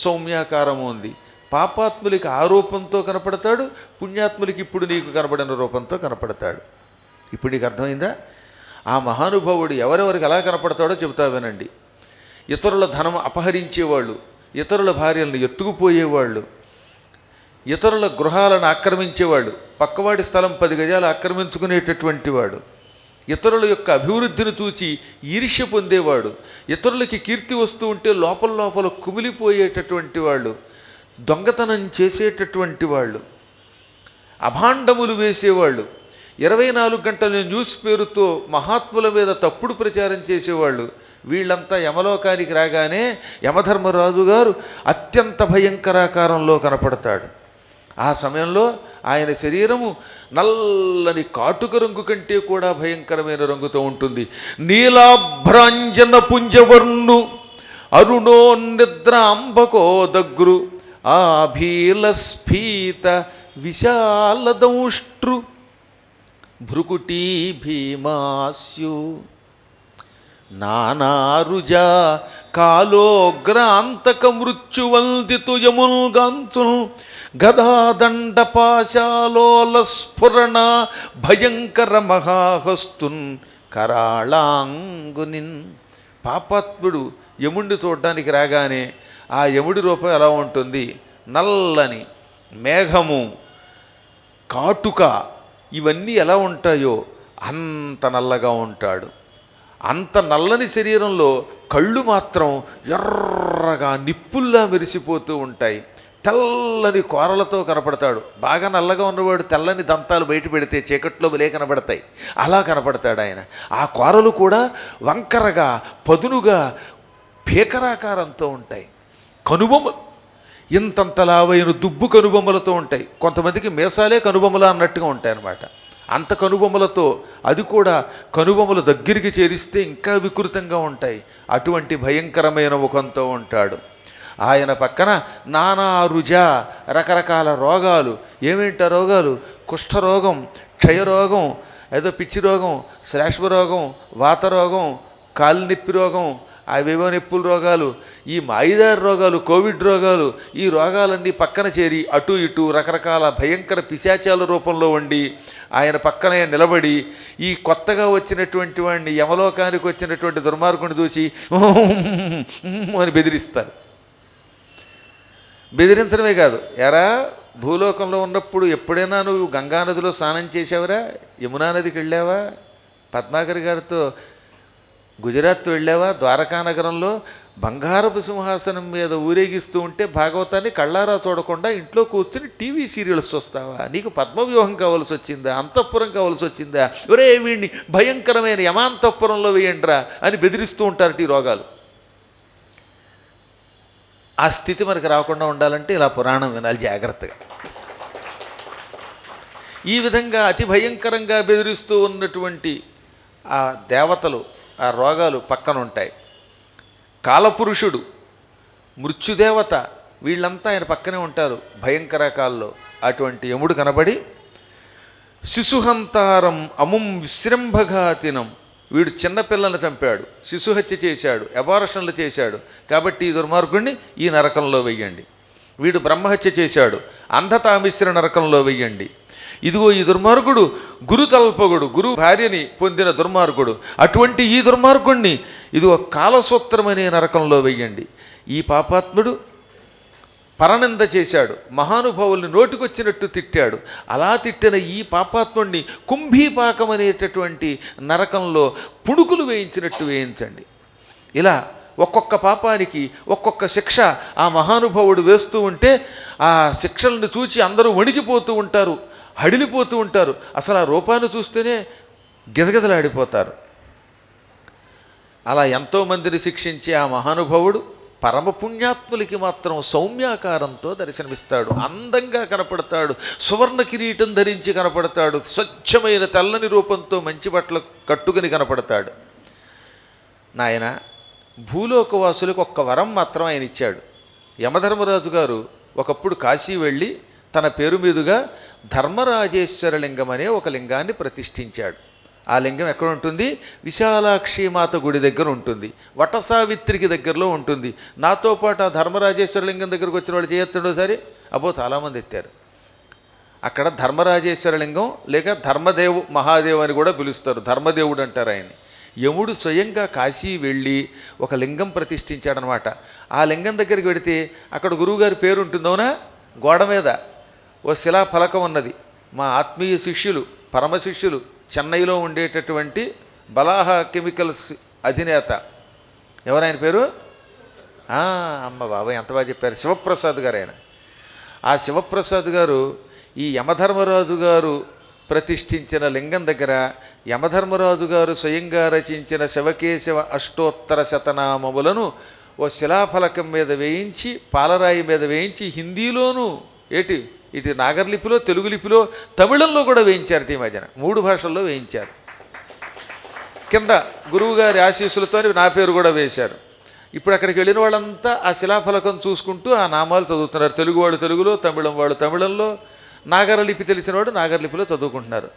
సౌమ్యాకారము ఉంది. పాపాత్ములకి ఆ రూపంతో కనపడతాడు, పుణ్యాత్ములకి ఇప్పుడు నీకు కనపడిన రూపంతో కనపడతాడు. ఇప్పుడు నీకు అర్థమైందా? ఆ మహానుభావుడు ఎవరెవరికి ఎలా కనపడతాడో చెబుతా వినండి. ఇతరుల ధనం అపహరించేవాళ్ళు, ఇతరుల భార్యలను ఎత్తుకుపోయేవాళ్ళు, ఇతరుల గృహాలను ఆక్రమించేవాడు, పక్కవాడి స్థలం 10 గజాలు ఆక్రమించుకునేటటువంటి వాడు, ఇతరుల యొక్క అభివృద్ధిని చూచి ఈర్ష్య పొందేవాడు, ఇతరులకి కీర్తి వస్తూ ఉంటే లోపల లోపల కుమిలిపోయేటటువంటి వాళ్ళు, దొంగతనం చేసేటటువంటి వాళ్ళు, అభాండములు వేసేవాళ్ళు, 24 గంటల న్యూస్ పేరుతో మహాత్ముల మీద తప్పుడు ప్రచారం చేసేవాళ్ళు, వీళ్ళంతా యమలోకానికి రాగానే యమధర్మరాజు గారు అత్యంత భయంకరాకారంలో కనపడతాడు. ఆ సమయంలో ఆయన శరీరము నల్లని కాటుక రంగు కంటే కూడా భయంకరమైన రంగుతో ఉంటుంది. నీలాభ్రాంజన పుంజవర్ణు అరుణోన్నిద్రాంబకో దగ్గరు ఆభీలస్ఫీత విశాలదౌష్ట్రు భృకుటీ భీమాస్యు నానారుజా కాలోగ్రాంతక మృత్యువందితు యముల్గాంచును గదాదండపాశాలోల స్ఫురణ భయంకర మహాహస్తున్ కరాళాంగునిన్. పాపాత్ముడు యముడిని చూడడానికి రాగానే ఆ యముడి రూపం ఎలా ఉంటుంది? నల్లని మేఘము, కాటుక ఇవన్నీ ఎలా ఉంటాయో అంత నల్లగా ఉంటాడు. అంత నల్లని శరీరంలో కళ్ళు మాత్రం ఎర్రగా నిప్పుల్లా మెరిసిపోతూ ఉంటాయి. తెల్లని కూరలతో కనపడతాడు. బాగా నల్లగా ఉన్నవాడు తెల్లని దంతాలు బయట పెడితే చీకట్లో బలే కనపడతాయి. అలా కనపడతాడు ఆయన. ఆ కూరలు కూడా వంకరగా పదునుగా భీకరాకారంతో ఉంటాయి. కనుబొమ్మలు ఇంతంతలావైన దుబ్బు కనుబొమ్మలతో ఉంటాయి. కొంతమందికి మీసాలే కనుబొమ్మలా అన్నట్టుగా ఉంటాయి అన్నమాట. అంత కనుబొమ్మలతో, అది కూడా కనుబొమ్మలు దగ్గరికి చేరిస్తే ఇంకా వికృతంగా ఉంటాయి. అటువంటి భయంకరమైన ముఖంతో ఉంటాడు. ఆయన పక్కన నానా రుజ రకరకాల రోగాలు. ఏమేంట రోగాలు? కుష్ఠరోగం, క్షయరోగం, ఏదో పిచ్చి రోగం, శ్లేష్మ రోగం, వాత రోగం, కాలు నొప్పి రోగం, అవేవో నొప్పుల రోగాలు, ఈ మాయిదారి రోగాలు, కోవిడ్ రోగాలు, ఈ రోగాలన్నీ పక్కన చేరి అటు ఇటు రకరకాల భయంకర పిశాచాల రూపంలో ఉండి ఆయన పక్కనే నిలబడి ఈ కొత్తగా వచ్చినటువంటి వాడిని, యమలోకానికి వచ్చినటువంటి దుర్మార్గుని చూసి అని బెదిరిస్తారు. బెదిరించడమే కాదు, ఎరా భూలోకంలో ఉన్నప్పుడు ఎప్పుడైనా నువ్వు గంగానదిలో స్నానం చేసావురా? యమునా నదికి వెళ్ళావా? పద్మాకర్ గారితో గుజరాత్ వెళ్ళావా? ద్వారకా నగరంలో బంగారపు సింహాసనం మీద ఊరేగిస్తూ ఉంటే భాగవతాన్ని కళ్ళారా చూడకుండా ఇంట్లో కూర్చుని టీవీ సీరియల్స్ చూస్తావా? నీకు పద్మవ్యూహం కావాల్సి వచ్చిందా? అంతఃపురం కావాల్సి వచ్చిందా? ఒరే వీడిని భయంకరమైన యమాంతఃపురంలో వేయండిరా అని బెదిరిస్తూ ఉంటారు ఈ రోగాలు. ఆ స్థితి మనకు రాకుండా ఉండాలంటే ఇలా పురాణం వినాలి జాగ్రత్తగా. ఈ విధంగా అతి భయంకరంగా బెదిరిస్తూ ఉన్నటువంటి ఆ దేవతలు, ఆ రోగాలు పక్కన ఉంటాయి. కాలపురుషుడు, మృత్యుదేవత, వీళ్ళంతా ఆయన పక్కనే ఉంటారు భయంకరకాల్లో. అటువంటి యముడు కనబడి శిశుహంతారం అముం విశ్రంభఘాతినం, వీడు చిన్నపిల్లలను చంపాడు, శిశుహత్య చేశాడు, అబార్షన్లు చేశాడు, కాబట్టి ఈ దుర్మార్గుడిని ఈ నరకంలో వెయ్యండి. వీడు బ్రహ్మహత్య చేశాడు, అంధతామిశ్ర నరకంలో వెయ్యండి. ఇదిగో ఈ దుర్మార్గుడు గురుతల్పగుడు, గురు భార్యని పొందిన దుర్మార్గుడు, అటువంటి ఈ దుర్మార్గుణ్ణి ఇదిగో కాలసూత్రమనే నరకంలో వెయ్యండి. ఈ పాపాత్ముడు పరనింద చేశాడు, మహానుభావుల్ని నోటికొచ్చినట్టు తిట్టాడు. అలా తిట్టిన ఈ పాపాత్ముడిని కుంభీపాకం అనేటటువంటి నరకంలో పుడుకులు వేయించినట్టు వేయించండి. ఇలా ఒక్కొక్క పాపానికి ఒక్కొక్క శిక్ష ఆ మహానుభావుడు వేస్తూ ఉంటే ఆ శిక్షలను చూచి అందరూ వణికిపోతూ ఉంటారు, హడిలిపోతూ ఉంటారు. అసలు ఆ రూపాన్ని చూస్తేనే గిజగిజలాడిపోతారు. అలా ఎంతోమందిని శిక్షించే ఆ మహానుభావుడు పరమ పుణ్యాత్ములకి మాత్రం సౌమ్యాకారంతో దర్శనమిస్తాడు. అందంగా కనపడతాడు, సువర్ణ కిరీటం ధరించి కనపడతాడు, స్వచ్ఛమైన తెల్లని రూపంతో మంచి బట్టలు కట్టుకుని కనపడతాడు. నాయన, భూలోకవాసులకు ఒక్క వరం మాత్రం ఆయన ఇచ్చాడు. యమధర్మరాజు గారు ఒకప్పుడు కాశీ వెళ్ళి తన పేరు మీదుగా ధర్మరాజేశ్వర లింగం అనే ఒక లింగాన్ని ప్రతిష్ఠించాడు. ఆ లింగం ఎక్కడ ఉంటుంది? విశాలాక్షిమాత గుడి దగ్గర ఉంటుంది, వటసావిత్రికి దగ్గరలో ఉంటుంది. నాతో పాటు ఆ ధర్మరాజేశ్వర లింగం దగ్గరకు వచ్చిన వాళ్ళు చేయొత్తాడో సరే, అబ్బో చాలామంది ఎత్తారు. అక్కడ ధర్మరాజేశ్వర లింగం లేక ధర్మదేవు మహాదేవ్ అని కూడా పిలుస్తారు, ధర్మదేవుడు అంటారు ఆయన్ని. యముడు స్వయంగా కాశీ వెళ్ళి ఒక లింగం ప్రతిష్ఠించాడనమాట. ఆ లింగం దగ్గరికి వెడితే అక్కడ గురువుగారి పేరు ఉంటుందవునా, గోడ మీద ఓ శిలా ఫలకం ఉన్నది. మా ఆత్మీయ శిష్యులు, పరమ శిష్యులు, చెన్నైలో ఉండేటటువంటి బలాహ కెమికల్స్ అధినేత, ఎవరైన పేరు? అమ్మ బాబాయ్ ఎంత బాగా చెప్పారు, శివప్రసాద్ గారు. ఆయన ఆ శివప్రసాద్ గారు ఈ యమధర్మరాజు గారు ప్రతిష్ఠించిన లింగం దగ్గర యమధర్మరాజు గారు స్వయంగా రచించిన శివకేశవ అష్టోత్తర శతనామములను ఓ శిలాఫలకం మీద వేయించి, పాలరాయి మీద వేయించి, హిందీలోను ఇటు నాగర్లిపిలో, తెలుగు లిపిలో, తమిళంలో కూడా వేయించారు. ఈ మధ్యన 3 భాషల్లో వేయించారు. కింద గురువుగారి ఆశీస్సులతో నా పేరు కూడా వేశారు. ఇప్పుడు అక్కడికి వెళ్ళిన వాళ్ళంతా ఆ శిలాఫలకం చూసుకుంటూ ఆ నామాలు చదువుతున్నారు. తెలుగు వాళ్ళు తెలుగులో, తమిళం వాళ్ళు తమిళంలో, నాగరలిపి తెలిసిన వాడు నాగర్లిపిలో చదువుకుంటున్నారు.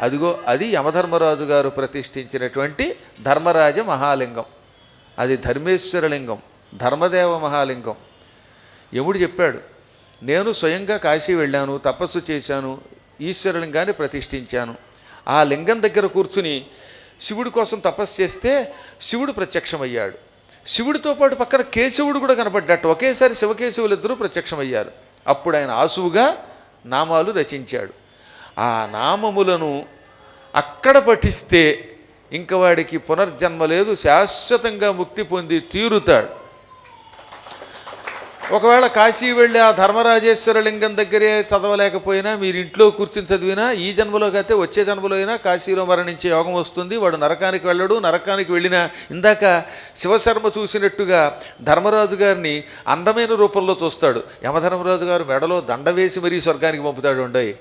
అదిగో అది యమధర్మరాజు గారు ప్రతిష్ఠించినటువంటి ధర్మరాజ మహాలింగం. అది ధర్మేశ్వర లింగం, ధర్మదేవ మహాలింగం. యముడు చెప్పాడు, నేను స్వయంగా కాశీ వెళ్ళాను, తపస్సు చేశాను, ఈశ్వరలింగాన్ని ప్రతిష్ఠించాను. ఆ లింగం దగ్గర కూర్చుని శివుడి కోసం తపస్సు చేస్తే శివుడు ప్రత్యక్షమయ్యాడు. శివుడితో పాటు పక్కన కేశవుడు కూడా కనపడ్డట్టు. ఒకేసారి శివకేశవులు ఇద్దరూ ప్రత్యక్షమయ్యారు. అప్పుడు ఆయన ఆసువుగా నామాలు రచించాడు. ఆ నామములను అక్కడ పఠిస్తే ఇంక వాడికి పునర్జన్మ లేదు, శాశ్వతంగా ముక్తి పొంది తీరుతాడు. ఒకవేళ కాశీ వెళ్ళి ఆ ధర్మరాజేశ్వర లింగం దగ్గరే చదవలేకపోయినా, మీరు ఇంట్లో కూర్చుని చదివినా, ఈ జన్మలో అయితే వచ్చే జన్మలో అయినా కాశీలో మరణించే యోగం వస్తుంది. వాడు నరకానికి వెళ్ళడు. నరకానికి వెళ్ళినా ఇందాక శివశర్మ చూసినట్టుగా ధర్మరాజు గారిని అందమైన రూపంలో చూస్తాడు. యమధర్మరాజు గారు మెడలో దండ వేసి మరీ స్వర్గానికి పంపుతాడు ఉండయి.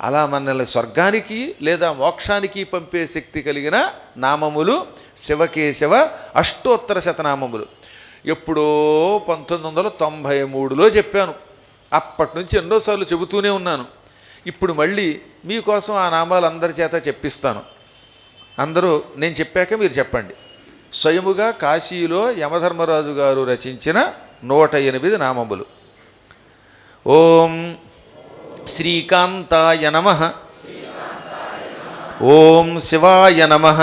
అలా మనల్ని స్వర్గానికి లేదా మోక్షానికి పంపే శక్తి కలిగిన నామములు శివకేశవ అష్టోత్తర శతనామములు. ఎప్పుడో 1993లో చెప్పాను. అప్పటి నుంచి ఎన్నోసార్లు చెబుతూనే ఉన్నాను. ఇప్పుడు మళ్ళీ మీకోసం ఆ నామాలు అందరి చేత చెప్పిస్తాను. అందరూ నేను చెప్పాక మీరు చెప్పండి. స్వయముగా కాశీలో యమధర్మరాజు గారు రచించిన 108 నామములు. ఓం శ్రీకాంతాయ నమః. ఓం శివాయ నమః.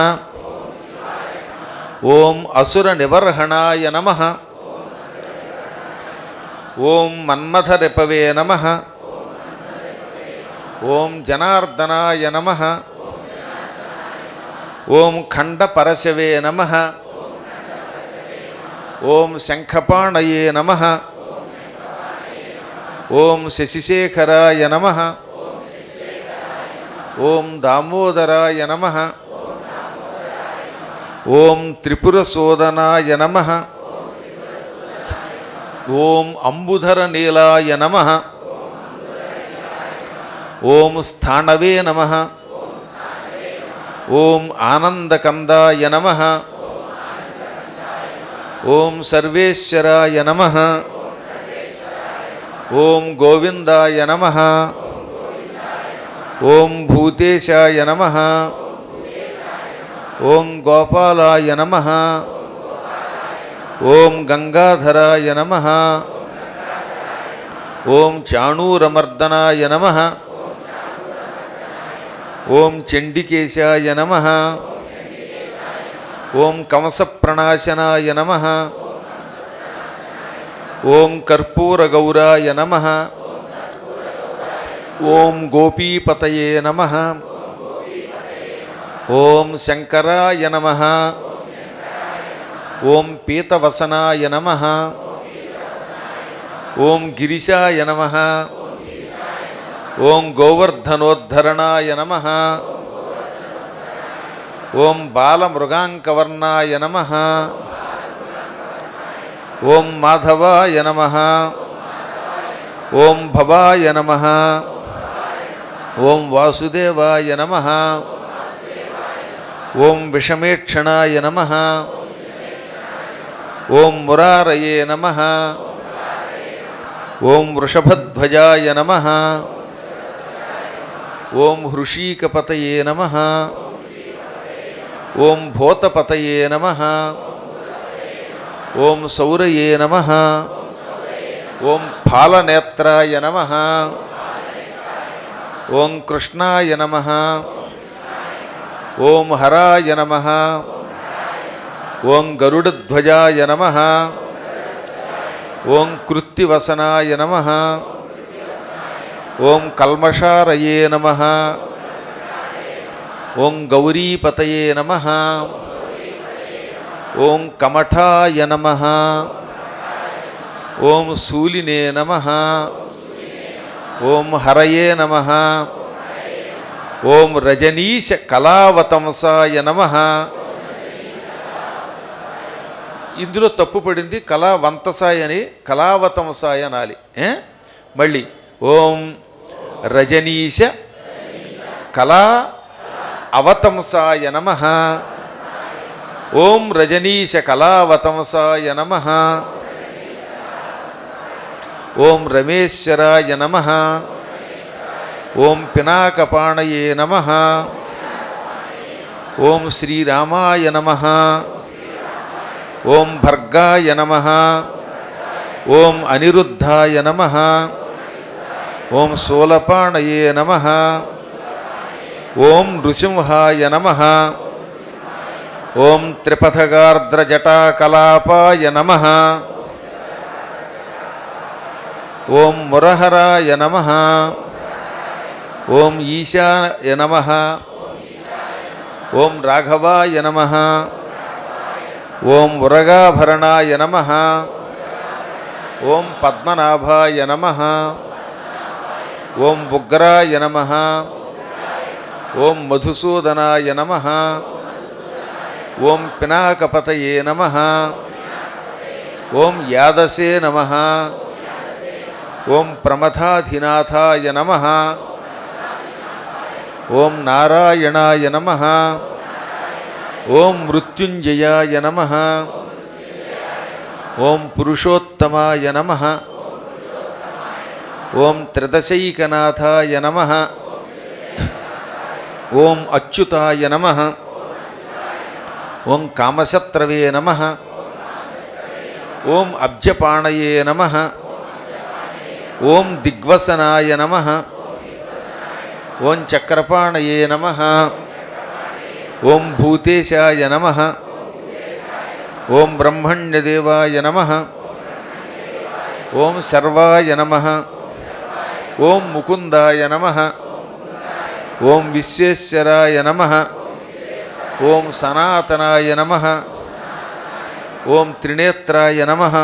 ఓం అసుర నివర్హణాయ నమః. ఓం మన్మథరిపవే నమః. ఓం జనార్దనాయ నమః. ఓం ఖండపరశవే నమః. ఓం శంఖపాణయే నమః. ఓం శశిశేఖరాయ నమః. ఓం దామోదరాయ నమః. ఓం త్రిపురసోదనాయ నమః. ఓం అంబుధర నీలాయ నమః. ఓం స్థాణవే నమః. ఓం ఆనందకందాయ నమః. ఓం సర్వేశ్వరాయ నమః. ఓం గోవిందాయ నమః. ఓం భూతేశాయ నమః. ఓం గోపాలాయ నమః. ఓం గంగాధరాయ నమః. ఓం చాణూరమర్దనాయ నమః. ఓం చండికేశాయ నమః. ఓం కంసప్రణాశనాయ నమః. ఓం కర్పూరగౌరాయ నమః. ఓం గోపీపతయే నమః. ఓం శంకరాయ నమః. ఓం పీతవసనాయ నమః. ఓం గిరిశాయ నమః. ఓం గోవర్ధనోద్ధరణాయ నమః. ఓం బాలమృగాంకవర్ణాయ నమః. ఓం మాధవాయ నమః. ఓం భవాయ నమః. ఓం వాసుదేవాయ నమః. ఓం విషమేక్షణాయ నమః. ఓం మురారయే నమః. ఓం వృషభధ్వజాయ నమః. ఓం హృషీకపతయే నమః. ఓం భూతపతయే నమః. ఓం సౌరయే నమః. ఓం ఫాలనేత్రాయ నమః. ఓం కృష్ణాయ నమః. ఓం హరాయ నమః. ఓం గరుడధ్వజాయ నమః. ఓం కృత్తివసనాయ నమః. ఓం కల్మషారయే నమః. ఓం గౌరీపతయే నమః. ఓం కమఠాయ నమః. ఓం శూలినే నమః. ఓం హరయే నమః. ఓం రజనీశ కళావతంసాయ నమః. ఇందులో తప్పు పడింది, కళావంతసాయ అని కళావతంసాయ అనాలి. మళ్ళీ ఓం రజనీశ కళా అవతంసాయ నమః. ఓం రజనీశ కళావతంసాయ నమః. ఓం రమేశ్వరాయ నమః. ఓం పినాకపాణయే నమః. ఓం శ్రీరామాయ నమః. ఓం భర్గాయ నమః. ఓం అనిరుద్ధాయ నమః. ఓం శూలపాణయే నమః. ఓం నృసింహాయ నమః. ఓం త్రిపథగార్ద్రజటాకలాపాయ నమః. ఓం మురహరాయ నమః. ఓం ఈశాయ నమః. ఓం రాఘవాయ నమః. ఓం ఉరగాభరణాయ నమః. ఓం పద్మనాభాయ నమః. ఓం ఉగ్రాయ నమః. ఓం మధుసూదనాయ నమః. ఓం పినాకపతయే నమః. ఓం యాదసే నమః. ఓం ప్రమథాధినాథాయ నమః. ఓం నారాయణాయ నమః. ఓం మృత్యుంజయాయ నమః. ఓం పురుషోత్తమాయ నమః. ఓం త్రిదశైకనాథాయ నమః. ఓం అచ్యుతాయ నమః. ఓం కామశత్రవే నమః. ఓం అబ్జపాణయే నమః. ఓం దిగ్వసనాయ నమః. ఓం చక్రపాణయే నమః. ఓం భూతేశాయ నమః. ఓం బ్రహ్మణ్యదేవాయ నమః. ఓం సర్వాయ నమః. ఓం ముకుందాయ నమః. ఓం విశ్వేశ్వరాయ నమః. ఓం సనాతనాయ నమః. ఓం త్రినేత్రాయ నమః.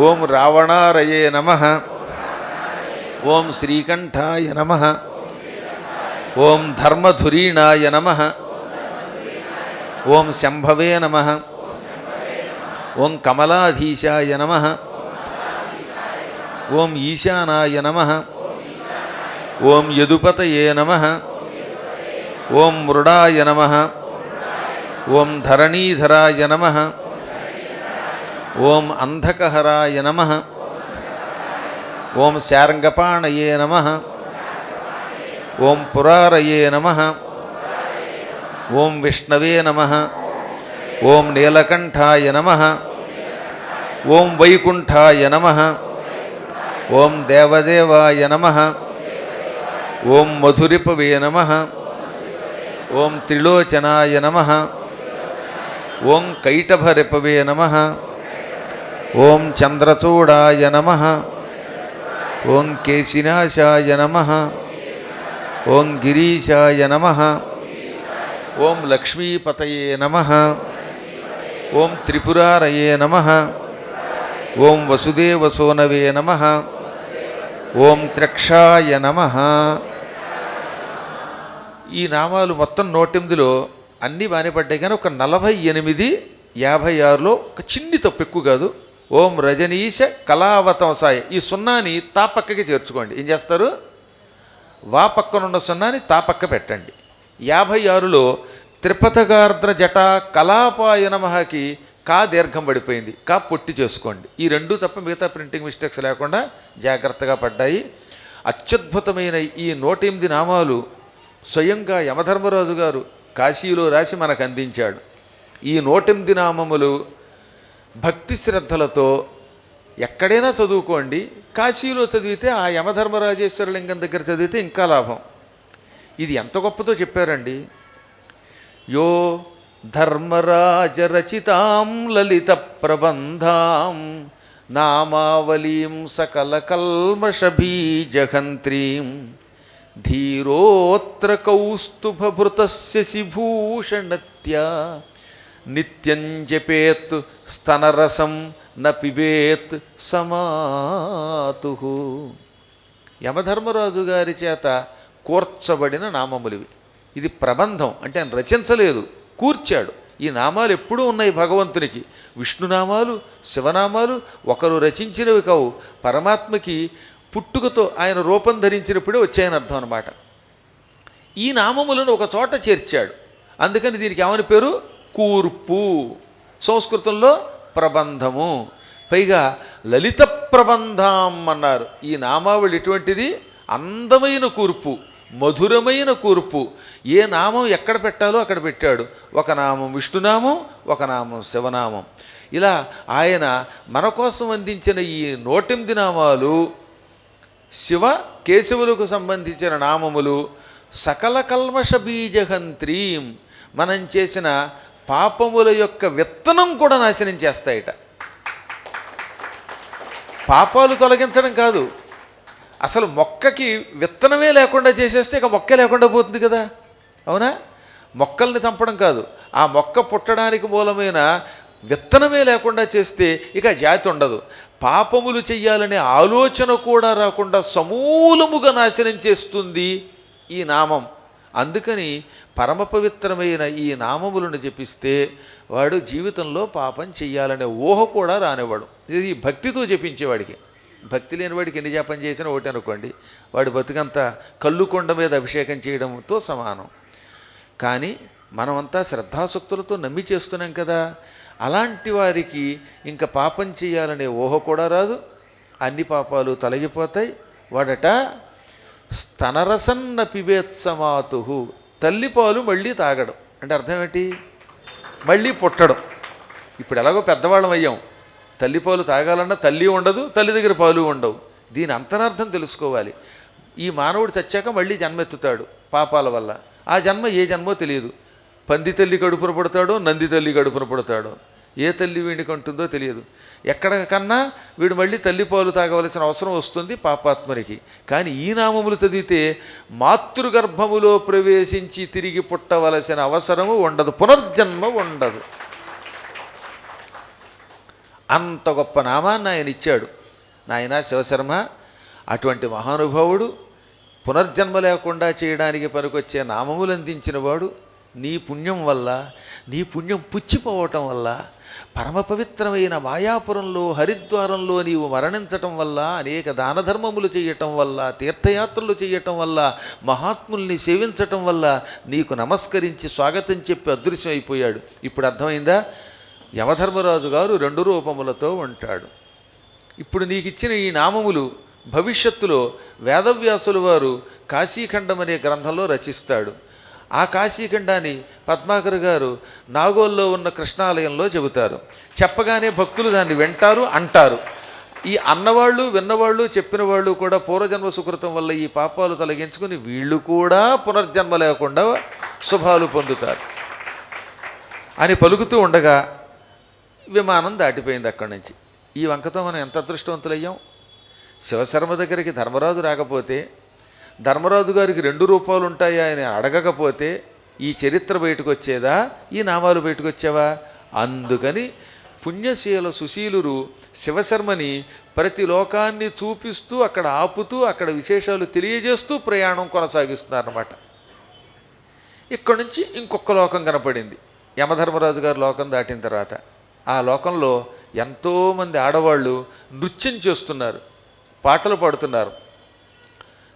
ఓం రావణారయే నమః. ఓం శ్రీకంఠాయ నమః. ఓం ధర్మధురీణాయ నమః. ఓం శంభవే నమః. ఓం కమలాధీశాయ నమః. ఓం ఈశానాయ నమః. ఓం యదుపతయే నమః. ఓం మృడాయ నమః. ఓం ధరణీధరాయ నమః. ఓం అంధకహరాయ నమః. ఓం శార్ంగపాణయే నమః. ఓం పురారయే నమః. ఓం విష్ణవే నమః. ఓం నీలకంఠాయ నమః. ఓం వైకుంఠాయ నమః. ఓం దేవదేవాయ నమః. ఓం మధురిపవే నమః. ఓం త్రిలోచనాయ నమః. ఓం కైటభరిపవే నమః. ఓం చంద్రచూడాయ నమః. ఓం కేశినాశాయ నమః. ఓం గిరీశాయ నమః. ఓం లక్ష్మీపతయే నమః. ఓం త్రిపురారయే నమః. ఓం వసుదేవసోనవే నమః. ఓం త్రక్షాయ నమః. ఈ నామాలు మొత్తం 108లో అన్నీ బాగానే పడ్డాయి, కానీ ఒక 48, 56లో ఒక చిన్ని తప్పు, ఎక్కువ కాదు. ఓం రజనీశ కళావతంసాయ, ఈ సున్నాని తా పక్కకి చేర్చుకోండి. ఏం చేస్తారు? వా పక్కనున్న సున్నాని తా పక్క పెట్టండి. 56లో త్రిపథగార్ద్ర జటా కలాపాయ నమఃకి కా దీర్ఘం పడిపోయింది, కా పొట్టి చేసుకోండి. ఈ రెండూ తప్ప మిగతా ప్రింటింగ్ మిస్టేక్స్ లేకుండా జాగ్రత్తగా పడ్డాయి. అత్యద్భుతమైన ఈ 108 నామాలు స్వయంగా యమధర్మరాజు గారు కాశీలో రాసి మనకు అందించాడు. ఈ 108 నామములు భక్తి శ్రద్ధలతో ఎక్కడైనా చదువుకోండి. కాశీలో చదివితే ఆ యమధర్మరాజేశ్వర లింగం దగ్గర చదివితే ఇంకా లాభం. ఇది ఎంత గొప్పతో చెప్పారండి. యో ధర్మరాజరచితాం లలిత ప్రబంధాం నామావలీం సకల కల్మషబీజహంత్రీం ధీరోత్ర కౌస్తుభభృతస్య శిభూషణత్యా నిత్యం జపేత్ స్తనరసం న పిబేత్ సమాతుః. యమధర్మరాజు గారి చేత కూర్చబడిన నామములివి. ఇది ప్రబంధం అంటే ఆయన రచించలేదు, కూర్చాడు. ఈ నామాలు ఎప్పుడూ ఉన్నాయి భగవంతునికి. విష్ణునామాలు, శివనామాలు ఒకరు రచించినవి కావు. పరమాత్మకి పుట్టుకతో ఆయన రూపం ధరించినప్పుడే వచ్చాయని అర్థం అన్నమాట. ఈ నామములను ఒక చోట చేర్చాడు. అందుకని దీనికి ఏమని పేరు? కూర్పు. సంస్కృతంలో ప్రబంధము. పైగా లలిత ప్రబంధం అన్నారు. ఈ నామావళి ఎటువంటిది? అందమైన కూర్పు, మధురమైన కూర్పు. ఏ నామం ఎక్కడ పెట్టాలో అక్కడ పెట్టాడు. ఒక నామం విష్ణునామం, ఒక నామం శివనామం. ఇలా ఆయన మన కోసం అందించిన ఈ 108 నామాలు శివ కేశవులకు సంబంధించిన నామములు. సకల కల్మష బీజహంత్రీం, మనం చేసిన పాపముల యొక్క విత్తనం కూడా నాశనం చేస్తాయట. పాపాలు తొలగించడం కాదు, అసలు మొక్కకి విత్తనమే లేకుండా చేసేస్తే ఇక మొక్క లేకుండా పోతుంది కదా, అవునా? మొక్కల్ని చంపడం కాదు, ఆ మొక్క పుట్టడానికి మూలమైన విత్తనమే లేకుండా చేస్తే ఇక జాతి ఉండదు. పాపములు చెయ్యాలనే ఆలోచన కూడా రాకుండా సమూలముగా నాశనం చేస్తుంది ఈ నామం. అందుకని పరమ పవిత్రమైన ఈ నామములను జపిస్తే వాడు జీవితంలో పాపం చెయ్యాలనే ఊహ కూడా రానివాడు. ఇది భక్తితో జపించేవాడికి. భక్తి లేనివాడికి ఎన్ని జపం చేసినా ఒకటి అనుకోండి, వాడి బతుకంతా కల్లుకొండ మీద అభిషేకం చేయడంతో సమానం. కానీ మనమంతా శ్రద్ధాసక్తులతో నమ్మి చేస్తున్నాం కదా, అలాంటి వారికి ఇంకా పాపం చేయాలనే ఊహ కూడా రాదు, అన్ని పాపాలు తొలగిపోతాయి. వాడట స్తనరసన్న పిబేత్సమాతు, తల్లిపాలు మళ్ళీ తాగడం అంటే అర్థం ఏంటి? మళ్ళీ పుట్టడం. ఇప్పుడు ఎలాగో పెద్దవాళ్ళం అయ్యాం, తల్లిపాలు తాగాలన్నా తల్లి ఉండదు, తల్లి దగ్గర పాలు ఉండవు. దీని అంతరార్థం తెలుసుకోవాలి. ఈ మానవుడు చచ్చాక మళ్ళీ జన్మెత్తుతాడు పాపాల వల్ల. ఆ జన్మ ఏ జన్మో తెలియదు. పంది తల్లి కడుపున పుడతాడో, నంది తల్లి కడుపున పుడతాడో, ఏ తల్లి వీడికి ఉంటుందో తెలియదు. ఎక్కడికన్నా వీడు మళ్ళీ తల్లిపాలు తాగవలసిన అవసరం వస్తుంది పాపాత్మనికి. కానీ ఈ నామములు చదివితే మాతృగర్భములో ప్రవేశించి తిరిగి పుట్టవలసిన అవసరము ఉండదు, పునర్జన్మ ఉండదు. అంత గొప్ప నామాన్ని ఆయన ఇచ్చాడు నాయన శివశర్మ. అటువంటి మహానుభావుడు పునర్జన్మ లేకుండా చేయడానికి పనికొచ్చే నామములు అందించిన వాడు. నీ పుణ్యం వల్ల, నీ పుణ్యం పుచ్చిపోవటం వల్ల, పరమ పవిత్రమైన మాయాపురంలో హరిద్వారంలో నీవు మరణించటం వల్ల, అనేక దాన ధర్మములు చేయటం వల్ల, తీర్థయాత్రలు చేయటం వల్ల, మహాత్ముల్ని సేవించటం వల్ల నీకు నమస్కరించి స్వాగతం చెప్పి అదృశ్యం అయిపోయాడు. ఇప్పుడు అర్థమైందా? యమధర్మరాజు గారు 2 రూపములతో ఉంటాడు. ఇప్పుడు నీకు ఇచ్చిన ఈ నామములు భవిష్యత్తులో వేదవ్యాసుల వారు కాశీఖండం అనే గ్రంథంలో రచిస్తాడు. ఆ కాశీఖండాన్ని పద్మాకర్ గారు నాగోల్లో ఉన్న కృష్ణాలయంలో చెబుతారు. చెప్పగానే భక్తులు దాన్ని వింటారు, అంటారు. ఈ అన్నవాళ్ళు, విన్నవాళ్ళు, చెప్పిన వాళ్ళు కూడా పూర్వజన్మ సుకృతం వల్ల ఈ పాపాలు తొలగించుకుని వీళ్ళు కూడా పునర్జన్మ లేకుండా శుభాలు పొందుతారు అని పలుకుతూ ఉండగా విమానం దాటిపోయింది అక్కడి నుంచి. ఈ వంకతో మనం ఎంత అదృష్టవంతులయ్యాం. శివశర్మ దగ్గరికి ధర్మరాజు రాకపోతే, ధర్మరాజు గారికి 2 రూపాలు ఉంటాయా అని అడగకపోతే ఈ చరిత్ర బయటకు వచ్చేదా, ఈ నామాలు బయటకు వచ్చేవా? అందుకని పుణ్యశీల సుశీలురు శివశర్మని ప్రతి లోకాన్ని చూపిస్తూ, అక్కడ ఆపుతూ, అక్కడ విశేషాలు తెలియజేస్తూ ప్రయాణం కొనసాగిస్తున్నారన్నమాట. ఇక్కడి నుంచి ఇంకొక లోకం కనపడింది. యమధర్మరాజు గారు లోకం దాటిన తర్వాత ఆ లోకంలో ఎంతోమంది ఆడవాళ్ళు నృత్యం చేస్తున్నారు, పాటలు పాడుతున్నారు.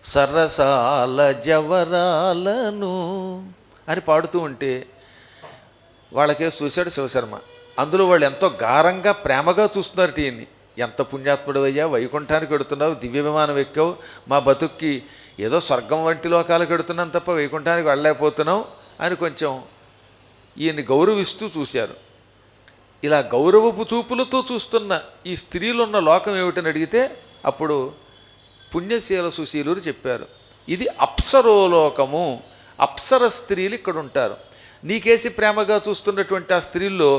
సరసాల జవరాలను అని పాడుతూ ఉంటే వాళ్ళకే చూశాడు శివశర్మ. అందులో వాళ్ళు ఎంతో గారంగా ప్రేమగా చూస్తున్నారు టీని. ఎంత పుణ్యాత్ముడు అయ్యా, వైకుంఠానికి వెడుతున్నావు, దివ్య విమానం ఎక్కావు, మా బతుక్కి ఏదో స్వర్గం వంటి లోకాలకు వెడుతున్నాం తప్ప వైకుంఠానికి వెళ్ళలేకపోతున్నావు అని కొంచెం ఈయన్ని గౌరవిస్తూ చూశారు. ఇలా గౌరవపు చూపులతో చూస్తున్న ఈ స్త్రీలున్న లోకం ఏమిటని అడిగితే అప్పుడు పుణ్యశీల సుశీలురు చెప్పారు, ఇది అప్సరోలోకము, అప్సర స్త్రీలు ఇక్కడ ఉంటారు. నీకేసి ప్రేమగా చూస్తున్నటువంటి ఆ స్త్రీల్లో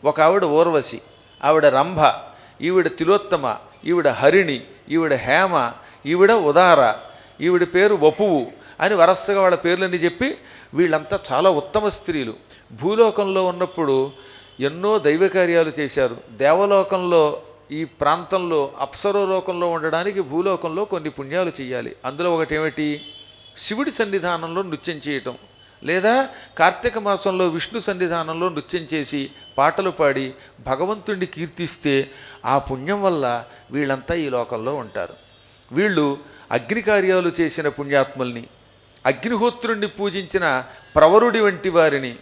ఒక ఆవిడ ఊర్వశి, ఆవిడ రంభ, ఈవిడ తిలోత్తమ, ఈవిడ హరిణి, ఈవిడ హేమ, ఈవిడ ఉదార, ఈవిడ పేరు వపువు అని వరసగా వాళ్ళ పేర్లన్నీ చెప్పి వీళ్ళంతా చాలా ఉత్తమ స్త్రీలు. భూలోకంలో ఉన్నప్పుడు ఎన్నో దైవ కార్యాలు చేశారు. దేవలోకంలో ఈ ప్రాంతంలో అప్సరోలోకంలో ఉండడానికి భూలోకంలో కొన్ని పుణ్యాలు చేయాలి. అందులో ఒకటి ఏమిటి? శివుడి సన్నిధానంలో నృత్యం చేయటం, లేదా కార్తీక మాసంలో విష్ణు సన్నిధానంలో నృత్యం చేసి పాటలు పాడి భగవంతుడిని కీర్తిస్తే ఆ పుణ్యం వల్ల వీళ్ళంతా ఈ లోకంలో ఉంటారు. వీళ్ళు అగ్ని కార్యాలు చేసిన పుణ్యాత్ముల్ని, అగ్నిహోత్రుణ్ణి పూజించిన ప్రవరుడి వంటి వారిని,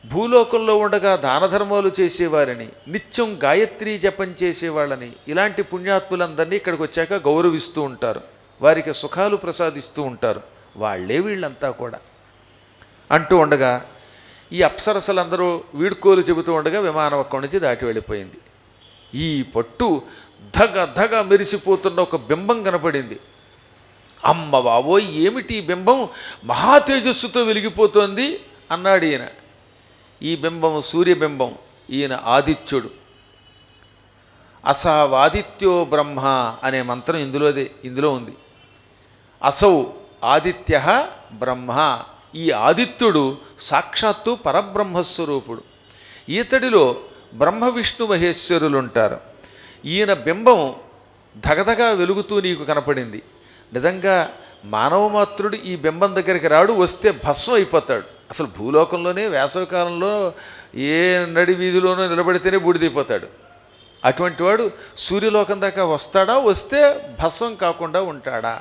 భూలోకంలో ఉండగా దాన ధర్మాలు చేసేవారిని, నిత్యం గాయత్రీ జపం చేసేవాళ్ళని, ఇలాంటి పుణ్యాత్ములందరినీ ఇక్కడికి వచ్చాక గౌరవిస్తూ ఉంటారు, వారికి సుఖాలు ప్రసాదిస్తూ ఉంటారు. వాళ్ళే వీళ్ళంతా కూడా అంటూ ఉండగా ఈ అప్సరసలందరూ వీడ్కోలు చెబుతూ ఉండగా విమానం అక్కడి నుంచి దాటి వెళ్ళిపోయింది. ఈ పట్టు ధగ ధగ మెరిసిపోతున్న ఒక బింబం కనపడింది. అమ్మ బాబోయ్, ఏమిటి బింబం? మహా తేజస్సుతో వెలిగిపోతోంది అన్నాడు ఈయన. ఈ బింబము సూర్యబింబం, ఈయన ఆదిత్యుడు. అసవాదిత్యో బ్రహ్మ అనే మంత్రం ఇందులో ఉంది. అసౌ ఆదిత్య బ్రహ్మ. ఈ ఆదిత్యుడు సాక్షాత్తు పరబ్రహ్మస్వరూపుడు. ఈతడిలో బ్రహ్మ విష్ణు మహేశ్వరులు ఉంటారు. ఈయన బింబం ధగధగా వెలుగుతూ నీకు కనపడింది. నిజంగా మానవమాత్రుడు ఈ బింబం దగ్గరికి రాడు, వస్తే భస్మం అయిపోతాడు. అసలు భూలోకంలోనే వేసవికాలంలో ఏ నడి వీధిలోనో నిలబడితేనే బూడిదైపోతాడు. అటువంటి వాడు సూర్యలోకం దాకా వస్తాడా, వస్తే భస్మం కాకుండా ఉంటాడా?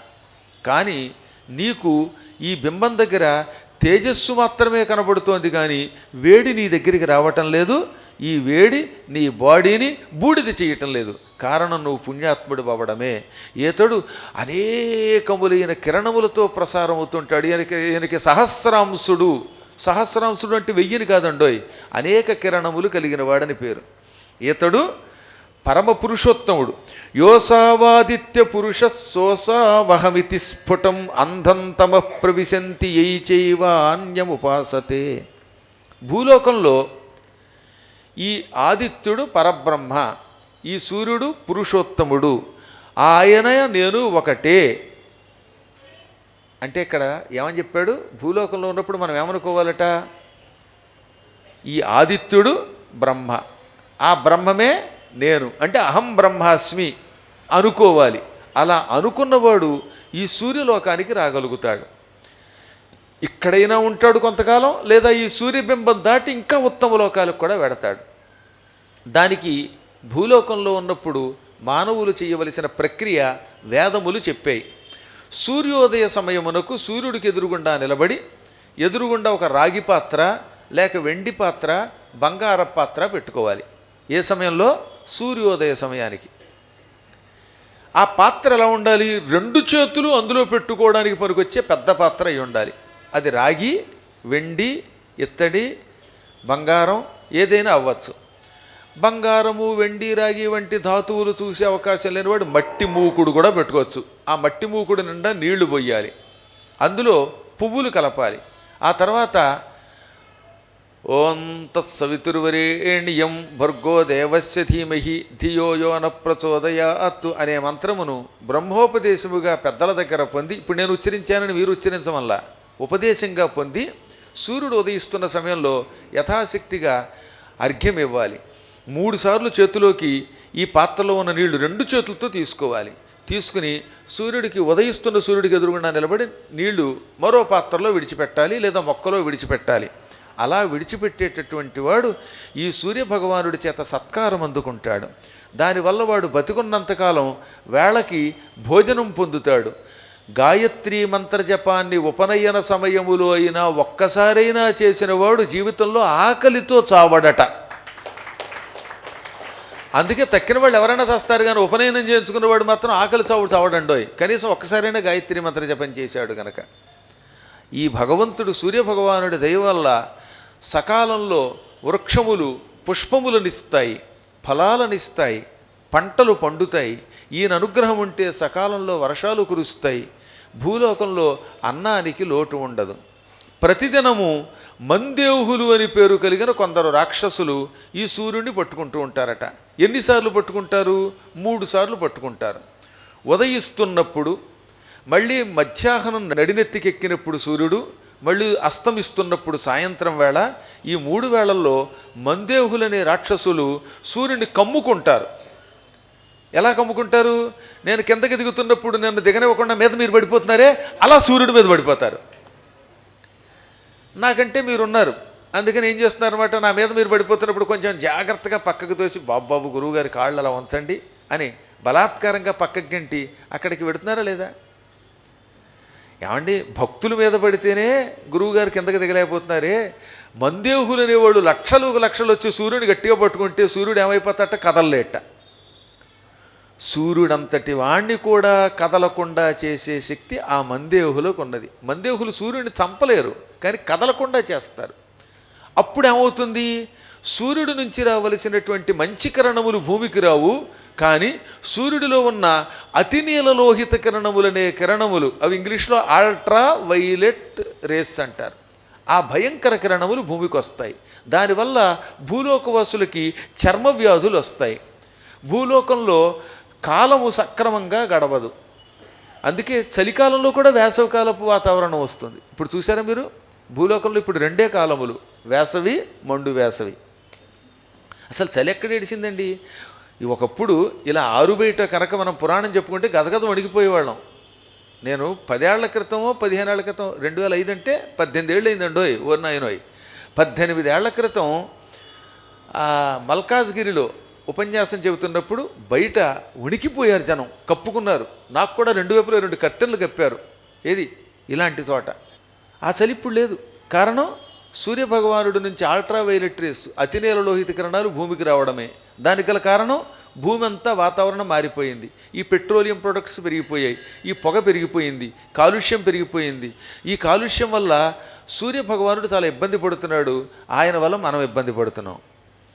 కానీ నీకు ఈ బింబం దగ్గర తేజస్సు మాత్రమే కనబడుతోంది, కానీ వేడి నీ దగ్గరికి రావటం లేదు. ఈ వేడి నీ బాడీని బూడిద చేయటం లేదు. కారణం నువ్వు పుణ్యాత్ముడు అవ్వడమే. ఈతడు అనేకములైన కిరణములతో ప్రసారం అవుతుంటాడు. ఈయనకి సహస్రాంశుడు. సహస్రాంశుడు అంటే 1000 కాదండోయ్, అనేక కిరణములు కలిగిన వాడని పేరు. ఈతడు పరమ పురుషోత్తముడు. యోసావాదిత్య పురుష సోసావహమితి స్ఫుటం అంధంతమ ప్రవిశంతి యై చైవ అన్యముపాసతే. భూలోకంలో ఈ ఆదిత్యుడు పరబ్రహ్మ, ఈ సూర్యుడు పురుషోత్తముడు, ఆయన నేను ఒకటే. అంటే ఇక్కడ ఏమని చెప్పాడు? భూలోకంలో ఉన్నప్పుడు మనం ఏమనుకోవాలట? ఈ ఆదిత్యుడు బ్రహ్మ, ఆ బ్రహ్మమే నేను, అంటే అహం బ్రహ్మాస్మి అనుకోవాలి. అలా అనుకున్నవాడు ఈ సూర్యలోకానికి రాగలుగుతాడు. ఇక్కడైనా ఉంటాడు కొంతకాలం, లేదా ఈ సూర్యబింబం దాటి ఇంకా ఉత్తమ లోకాలకు కూడా వెడతాడు. దానికి భూలోకంలో ఉన్నప్పుడు మానవులు చేయవలసిన ప్రక్రియ వేదములు చెప్పాయి. సూర్యోదయ సమయమునకు సూర్యుడికి ఎదురుగుండా నిలబడి, ఎదురుగుండా ఒక రాగి పాత్ర లేక వెండి పాత్ర, బంగార పాత్ర పెట్టుకోవాలి. ఏ సమయంలో? సూర్యోదయ సమయానికి. ఆ పాత్ర ఎలా ఉండాలి? 2 చేతులు అందులో పెట్టుకోవడానికి పనికొచ్చే పెద్ద పాత్ర అయి ఉండాలి. అది రాగి, వెండి, ఇత్తడి, బంగారం ఏదైనా అవ్వచ్చు. బంగారము, వెండి, రాగి వంటి ధాతువులు చూసే అవకాశం లేనివాడు మట్టి మూకుడు కూడా పెట్టుకోవచ్చు. ఆ మట్టి మూకుడు నిండా నీళ్లు పోయాలి, అందులో పువ్వులు కలపాలి. ఆ తర్వాత ఓం తత్సవితుర్వరేణ్యం భర్గో దేవస్య ధీమహి ధియో యో న ప్రచోదయాత్ అనే మంత్రమును బ్రహ్మోపదేశముగా పెద్దల దగ్గర పొంది, ఇప్పుడు నేను ఉచ్చరించానని మీరు ఉచ్చరించమల్లా, ఉపదేశంగా పొంది సూర్యుడు ఉదయిస్తున్న సమయంలో యథాశక్తిగా అర్ఘ్యం ఇవ్వాలి. 3 సార్లు చేతిలోకి ఈ పాత్రలో ఉన్న నీళ్లు 2 చేతులతో తీసుకోవాలి. తీసుకుని ఉదయిస్తున్న సూర్యుడికి ఎదురుగుండా నిలబడి నీళ్లు మరో పాత్రలో విడిచిపెట్టాలి, లేదా మొక్కలో విడిచిపెట్టాలి. అలా విడిచిపెట్టేటటువంటి వాడు ఈ సూర్యభగవానుడి చేత సత్కారం అందుకుంటాడు. దానివల్ల వాడు బతికున్నంతకాలం వేళకి భోజనం పొందుతాడు. గాయత్రీ మంత్రజపాన్ని ఉపనయన సమయములో అయినా ఒక్కసారైనా చేసిన వాడు జీవితంలో ఆకలితో చావడట. అందుకే తక్కిన వాళ్ళు ఎవరైనా చేస్తారు, కానీ ఉపనయనం చేయించుకున్నవాడు మాత్రం ఆకలి చావడండోయ్. కనీసం ఒక్కసారైనా గాయత్రీ మంత్ర జపం చేశాడు కనుక. ఈ భగవంతుడు సూర్యభగవానుడి దయ వల్ల సకాలంలో వృక్షములు పుష్పములనిస్తాయి, ఫలాలనిస్తాయి, పంటలు పండుతాయి. ఈయన అనుగ్రహం ఉంటే సకాలంలో వర్షాలు కురుస్తాయి. భూలోకంలో అన్నానికి లోటు ఉండదు. ప్రతిదినము మందేవులు అని పేరు కలిగిన కొందరు రాక్షసులు ఈ సూర్యుడిని పట్టుకుంటూ ఉంటారట. ఎన్నిసార్లు పట్టుకుంటారు? 3 సార్లు పట్టుకుంటారు. ఉదయిస్తున్నప్పుడు, మళ్ళీ మధ్యాహ్నం నడినెత్తికెక్కినప్పుడు సూర్యుడు, మళ్ళీ అస్తమిస్తున్నప్పుడు సాయంత్రం వేళ. ఈ 3 వేళల్లో మందేహులనే రాక్షసులు సూర్యుని కమ్ముకుంటారు. ఎలా కమ్ముకుంటారు? నేను కిందకి దిగుతున్నప్పుడు నన్ను దిగనివ్వకుండా మీద మీరు పడిపోతున్నారే, అలా సూర్యుడి మీద పడిపోతారు. నాకంటే మీరున్నారు, అందుకని ఏం చేస్తున్నారన్నమాట, నా మీద మీరు పడిపోతున్నప్పుడు కొంచెం జాగ్రత్తగా పక్కకు తోసి బాబు గురువుగారి కాళ్ళు అలా ఉంచండి అని బలాత్కారంగా పక్కకి గంటి అక్కడికి పెడుతున్నారా లేదా? ఏమండి, భక్తుల మీద పడితేనే గురువుగారు కిందకి దిగలేకపోతున్నారే, మందేహులు అనేవాళ్ళు లక్షలు వచ్చి సూర్యుని గట్టిగా పట్టుకుంటే సూర్యుడు ఏమైపోతాట? కదలలేట. సూర్యుడంతటి వాణ్ణి కూడా కదలకుండా చేసే శక్తి ఆ మందేహులకు ఉన్నది. మందేహులు సూర్యుడిని చంపలేరు, కానీ కదలకుండా చేస్తారు. అప్పుడు ఏమవుతుంది? సూర్యుడి నుంచి రావలసినటువంటి మంచి కిరణములు భూమికి రావు, కానీ సూర్యుడిలో ఉన్న అతినీలలోహిత కిరణములనే కిరణములు, అవి ఇంగ్లీష్లో అల్ట్రా వైలెట్ రేస్ అంటారు. ఆ భయంకర కిరణములు భూమికి వస్తాయి. దానివల్ల భూలోకవాసులకి చర్మ వ్యాధులు వస్తాయి. భూలోకంలో కాలము సక్రమంగా గడవదు. అందుకే చలికాలంలో కూడా వేసవికాలపు వాతావరణం వస్తుంది. ఇప్పుడు చూసారా మీరు, భూలోకంలో ఇప్పుడు రెండే కాలములు, వేసవి, మండు వేసవి. అసలు చలి ఎక్కడ ఏడిసిందండి? ఒకప్పుడు ఇలా ఆరుబయట కనుక మనం పురాణం చెప్పుకుంటే గజగజం వణికిపోయేవాళ్ళం. నేను 10 ఏళ్ల క్రితమో 15 ఏళ్ల క్రితం, 2005 అంటే 18 ఏళ్ళు అయిందండోయ్, ఓ నాయనోయ్. 18 ఏళ్ల క్రితం మల్కాజ్గిరిలో ఉపన్యాసం చెబుతున్నప్పుడు బయట వణికిపోయారు జనం, కప్పుకున్నారు. నాకు కూడా 2 వైపులో 2 కర్టెన్లు కప్పారు. ఏది ఇలాంటి చోట. ఆ చలి ఇప్పుడు లేదు. కారణం సూర్యభగవానుడి నుంచి అల్ట్రావైలెట్ రేస్, అతినీల లోహిత కిరణాలు భూమికి రావడమే. దానికి గల కారణం భూమి అంతా వాతావరణం మారిపోయింది. ఈ పెట్రోలియం ప్రొడక్ట్స్ పెరిగిపోయాయి, ఈ పొగ పెరిగిపోయింది, కాలుష్యం పెరిగిపోయింది. ఈ కాలుష్యం వల్ల సూర్యభగవానుడు చాలా ఇబ్బంది పడుతున్నాడు. ఆయన వల్ల మనం ఇబ్బంది పడుతున్నాం.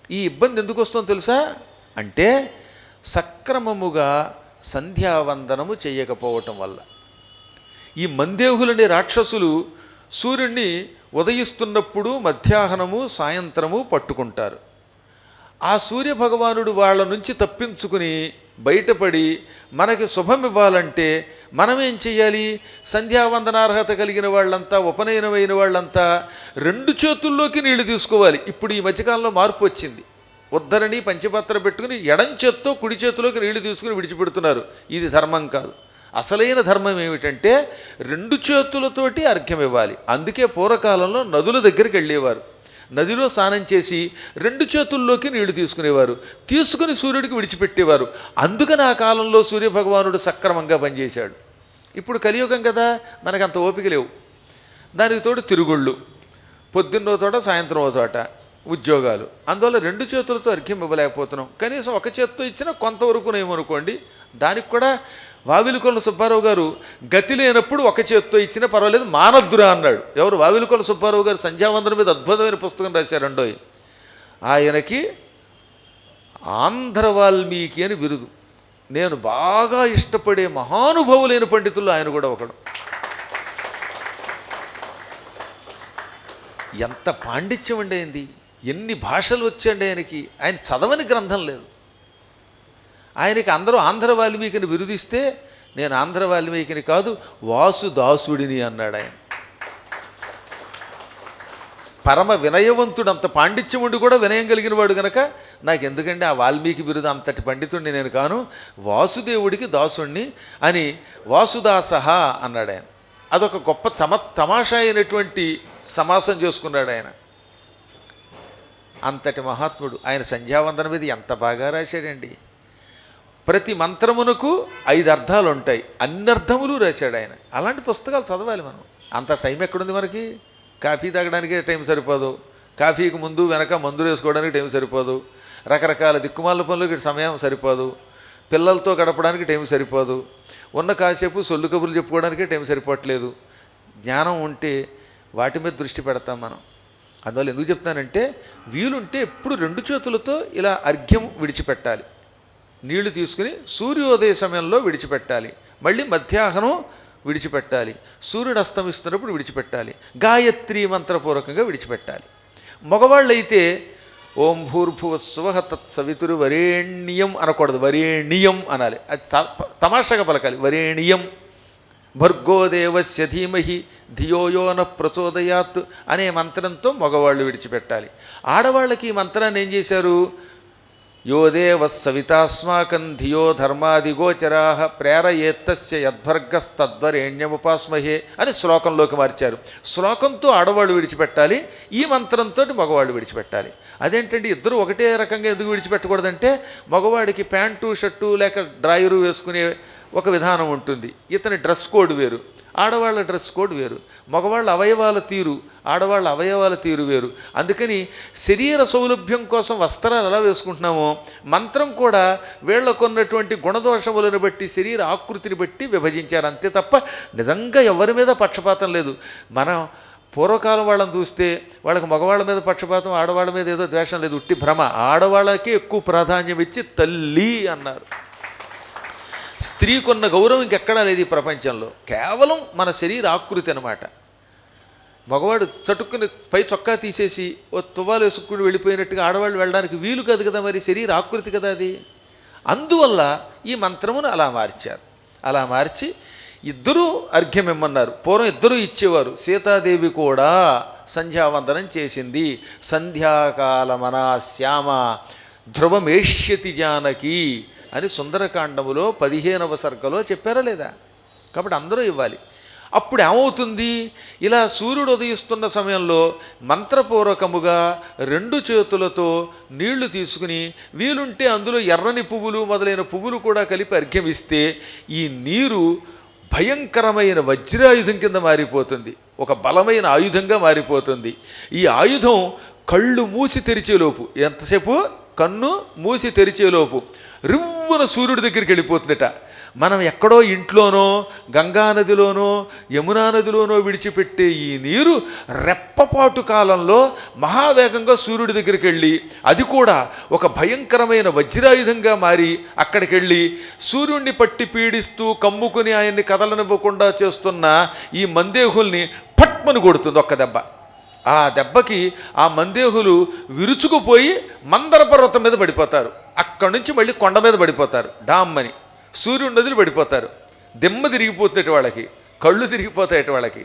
ఈ ఇబ్బంది ఎందుకు వస్తుందో తెలుసా? అంటే సక్రమముగా సంధ్యావందనము చేయకపోవటం వల్ల. ఈ మందేహులనే రాక్షసులు సూర్యుడిని ఉదయిస్తున్నప్పుడు మధ్యాహ్నము సాయంత్రము పట్టుకుంటారు. ఆ సూర్యభగవానుడు వాళ్ళ నుంచి తప్పించుకుని బయటపడి మనకి శుభం ఇవ్వాలంటే మనమేం చెయ్యాలి? సంధ్యావందనార్హత కలిగిన వాళ్ళంతా, ఉపనయనమైన వాళ్ళంతా 2 చేతుల్లోకి నీళ్లు తీసుకోవాలి. ఇప్పుడు ఈ మధ్యకాలంలో మార్పు వచ్చింది. ఉద్ధరణి పంచపాత్ర పెట్టుకుని ఎడం చేత్తో కుడి చేతిలోకి నీళ్లు తీసుకుని విడిచిపెడుతున్నారు. ఇది ధర్మం కాదు. అసలైన ధర్మం ఏమిటంటే 2 చేతులతోటి అర్ఘ్యం ఇవ్వాలి. అందుకే పూర్వకాలంలో నదుల దగ్గరికి వెళ్ళేవారు, నదిలో స్నానం చేసి 2 చేతుల్లోకి నీళ్లు తీసుకునేవారు, తీసుకుని సూర్యుడికి విడిచిపెట్టేవారు. అందుకని ఆ కాలంలో సూర్యభగవానుడు సక్రమంగా పనిచేశాడు. ఇప్పుడు కలియుగం కదా, మనకు అంత ఓపిక లేవు. దానికి తోడు తిరుగుళ్ళు, పొద్దున్నో చోట సాయంత్రం ఓ చోట ఉద్యోగాలు. అందువల్ల 2 చేతులతో అర్ఘ్యం ఇవ్వలేకపోతున్నాం. కనీసం ఒక చేత్తో ఇచ్చినా కొంతవరకు ఏమనుకోండి. దానికి కూడా వావిలికొల్ల సుబ్బారావు గారు గతి లేనప్పుడు ఒక చేత్తో ఇచ్చినా పర్వాలేదు, మానద్దురా అన్నాడు. ఎవరు? వావిలికొల్ల సుబ్బారావు గారు సంధ్యావందనం మీద అద్భుతమైన పుస్తకం రాశారండోయ్. ఆయనకి ఆంధ్ర వాల్మీకి అని బిరుదు. నేను బాగా ఇష్టపడే మహానుభావులైన పండితుల్లో ఆయన కూడా ఒకడు. ఎంత పాండిత్యం అండి అయింది, ఎన్ని భాషలు వచ్చండి ఆయనకి. ఆయన చదవని గ్రంథం లేదు. ఆయనకి అందరూ ఆంధ్ర వాల్మీకిని విరుదిస్తే నేను ఆంధ్ర వాల్మీకిని కాదు, వాసుదాసుడిని అన్నాడు ఆయన. పరమ వినయవంతుడు, అంత పాండిత్యం ఉండి కూడా వినయం కలిగిన వాడు కనుక నాకు ఎందుకంటే ఆ వాల్మీకి బిరుదు, అంతటి పండితుడిని నేను కాను, వాసుదేవుడికి దాసుణ్ణి అని వాసుదాసహ అన్నాడు ఆయన. అదొక గొప్ప తమాషా అయినటువంటి సమాసం చేసుకున్నాడు ఆయన. అంతటి మహాత్ముడు ఆయన సంధ్యావందనం మీద ఎంత బాగా రాశాడండి. ప్రతి మంత్రమునకు 5 అర్థాలు ఉంటాయి, అన్ని అర్థములు రాశాడు ఆయన. అలాంటి పుస్తకాలు చదవాలి మనం. అంత టైం ఎక్కడుంది మనకి? కాఫీ తాగడానికే టైం సరిపోదు, కాఫీకి ముందు వెనక మందులు వేసుకోవడానికి టైం సరిపోదు, రకరకాల దిక్కుమాల పనులకి సమయం సరిపోదు, పిల్లలతో గడపడానికి టైం సరిపోదు, ఉన్న కాసేపు సొల్లు కబుర్లు చెప్పుకోవడానికే టైం సరిపోవట్లేదు. జ్ఞానం ఉంటే వాటి మీద దృష్టి పెడతాం మనం. అందువల్ల ఎందుకు చెప్తానంటే, వీలుంటే ఎప్పుడు 2 చేతులతో ఇలా అర్ఘ్యం విడిచిపెట్టాలి. నీళ్లు తీసుకుని సూర్యోదయ సమయంలో విడిచిపెట్టాలి, మళ్ళీ మధ్యాహ్నం విడిచిపెట్టాలి, సూర్యుడు అస్తమిస్తున్నప్పుడు విడిచిపెట్టాలి, గాయత్రి మంత్రపూర్వకంగా విడిచిపెట్టాలి. మగవాళ్ళైతే ఓం భూర్భువస్సువః తత్సవితురు వరేణ్యం అనకూడదు, వరేణ్యం అనాలి. అది తమాషాగా పలకాలి. వరేణ్యం భర్గోదేవస్య ధీమహి ధియోయో న ప్రచోదయాత్ అనే మంత్రంతో మగవాళ్ళు విడిచిపెట్టాలి. ఆడవాళ్ళకి ఈ మంత్రాన్ని ఏం చేశారు? యో దేవ సవితాస్మాకం ధియో ధర్మాదిగోచరా ప్రేరయేత్తస్య యద్భర్గస్తద్వరేణ్యముపాస్మహే అని శ్లోకంలోకి మార్చారు. శ్లోకంతో ఆడవాళ్ళు విడిచిపెట్టాలి, ఈ మంత్రంతో మగవాళ్ళు విడిచిపెట్టాలి. అదేంటండి, ఇద్దరు ఒకటే రకంగా ఎందుకు విడిచిపెట్టకూడదంటే, మగవాడికి ప్యాంటు షర్టు లేక డ్రాయరు వేసుకునే ఒక విధానం ఉంటుంది, ఇతని డ్రెస్ కోడ్ వేరు, ఆడవాళ్ళ డ్రెస్ కోడ్ వేరు, మగవాళ్ళ అవయవాల తీరు ఆడవాళ్ళ అవయవాల తీరు వేరు. అందుకని శరీర సౌలభ్యం కోసం వస్త్రాలు ఎలా వేసుకుంటున్నామో, మంత్రం కూడా వీళ్ళకున్నటువంటి గుణదోషములను బట్టి శరీర ఆకృతిని బట్టి విభజించారు. అంతే తప్ప నిజంగా ఎవరి మీద పక్షపాతం లేదు. మనం పూర్వకాలం వాళ్ళని చూస్తే వాళ్ళకి మగవాళ్ళ మీద పక్షపాతం, ఆడవాళ్ళ మీద ఏదో ద్వేషం లేదు, ఉట్టి భ్రమ. ఆడవాళ్ళకే ఎక్కువ ప్రాధాన్యం ఇచ్చి తల్లి అన్నారు. స్త్రీకున్న గౌరవం ఇంకెక్కడా లేదు ఈ ప్రపంచంలో, కేవలం మన శరీర ఆకృతి అన్నమాట. మగవాడు చటుక్కుని పై చొక్కా తీసేసి ఓ తువ్వాలు వేసుకుని వెళ్ళిపోయినట్టుగా ఆడవాళ్ళు వెళ్ళడానికి వీలు కాదు కదా, మరి శరీర ఆకృతి కదా అది. అందువల్ల ఈ మంత్రమును అలా మార్చారు. అలా మార్చి ఇద్దరూ అర్ఘ్యం ఇమ్మన్నారు. పూర్వం ఇద్దరూ ఇచ్చేవారు. సీతాదేవి కూడా సంధ్యావందనం చేసింది. సంధ్యాకాలమనా శ్యామ ధ్రువమేష్యతి జానకి అని సుందరకాండములో 15వ సర్గలో చెప్పారా లేదా? కాబట్టి అందరూ ఇవ్వాలి. అప్పుడు ఏమవుతుంది? ఇలా సూర్యుడు ఉదయిస్తున్న సమయంలో మంత్రపూర్వకముగా 2 చేతులతో నీళ్లు తీసుకుని వీలుంటే అందులో ఎర్రని పువ్వులు మొదలైన పువ్వులు కూడా కలిపి అర్ఘ్యమిస్తే ఈ నీరు భయంకరమైన వజ్రాయుధం కింద మారిపోతుంది, ఒక బలమైన ఆయుధంగా మారిపోతుంది. ఈ ఆయుధం కళ్ళు మూసి తెరిచేలోపు, ఎంతసేపు కన్ను మూసి తెరిచేలోపు రివ్వున సూర్యుడి దగ్గరికి వెళ్ళిపోతుందట. మనం ఎక్కడో ఇంట్లోనో గంగానదిలోనో యమునా నదిలోనో విడిచిపెట్టే ఈ నీరు రెప్పపాటు కాలంలో మహావేగంగా సూర్యుడి దగ్గరికి వెళ్ళి అది కూడా ఒక భయంకరమైన వజ్రాయుధంగా మారి అక్కడికి వెళ్ళి సూర్యుడిని పట్టి పీడిస్తూ కమ్ముకుని ఆయన్ని కదలనివ్వకుండా చేస్తున్న ఈ మందేహుల్ని పట్మని కొడుతుంది ఒక్క దెబ్బ. ఆ దెబ్బకి ఆ మందేహులు విరుచుకుపోయి మందర పర్వతం మీద పడిపోతారు. అక్కడి నుంచి మళ్ళీ కొండ మీద పడిపోతారు. డామ్మని సూర్యుడి నదులు పడిపోతారు. దిమ్మ తిరిగిపోతున్నట్టు వాళ్ళకి, కళ్ళు తిరిగిపోతాయట వాళ్ళకి.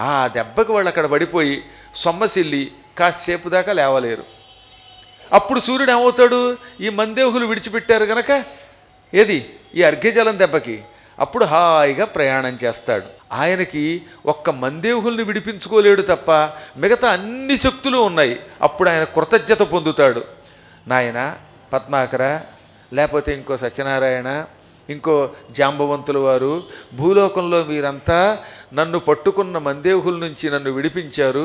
ఆ దెబ్బకి వాళ్ళు అక్కడ పడిపోయి సొమ్మసిల్లి కాసేపు దాకా లేవలేరు. అప్పుడు సూర్యుడు ఏమవుతాడు? ఈ మందేహులు విడిచిపెట్టారు కనుక ఏది ఈ అర్ఘ్యజలం దెబ్బకి అప్పుడు హాయిగా ప్రయాణం చేస్తాడు. ఆయనకి ఒక్క మందేహుల్ని విడిపించుకోలేడు తప్ప మిగతా అన్ని శక్తులు ఉన్నాయి. అప్పుడు ఆయన కృతజ్ఞత పొందుతాడు. నాయన పద్మాకర, లేకపోతే ఇంకో సత్యనారాయణ, ఇంకో జాంబవంతుల వారు, భూలోకంలో మీరంతా నన్ను పట్టుకున్న మందేహుల నుంచి నన్ను విడిపించారు.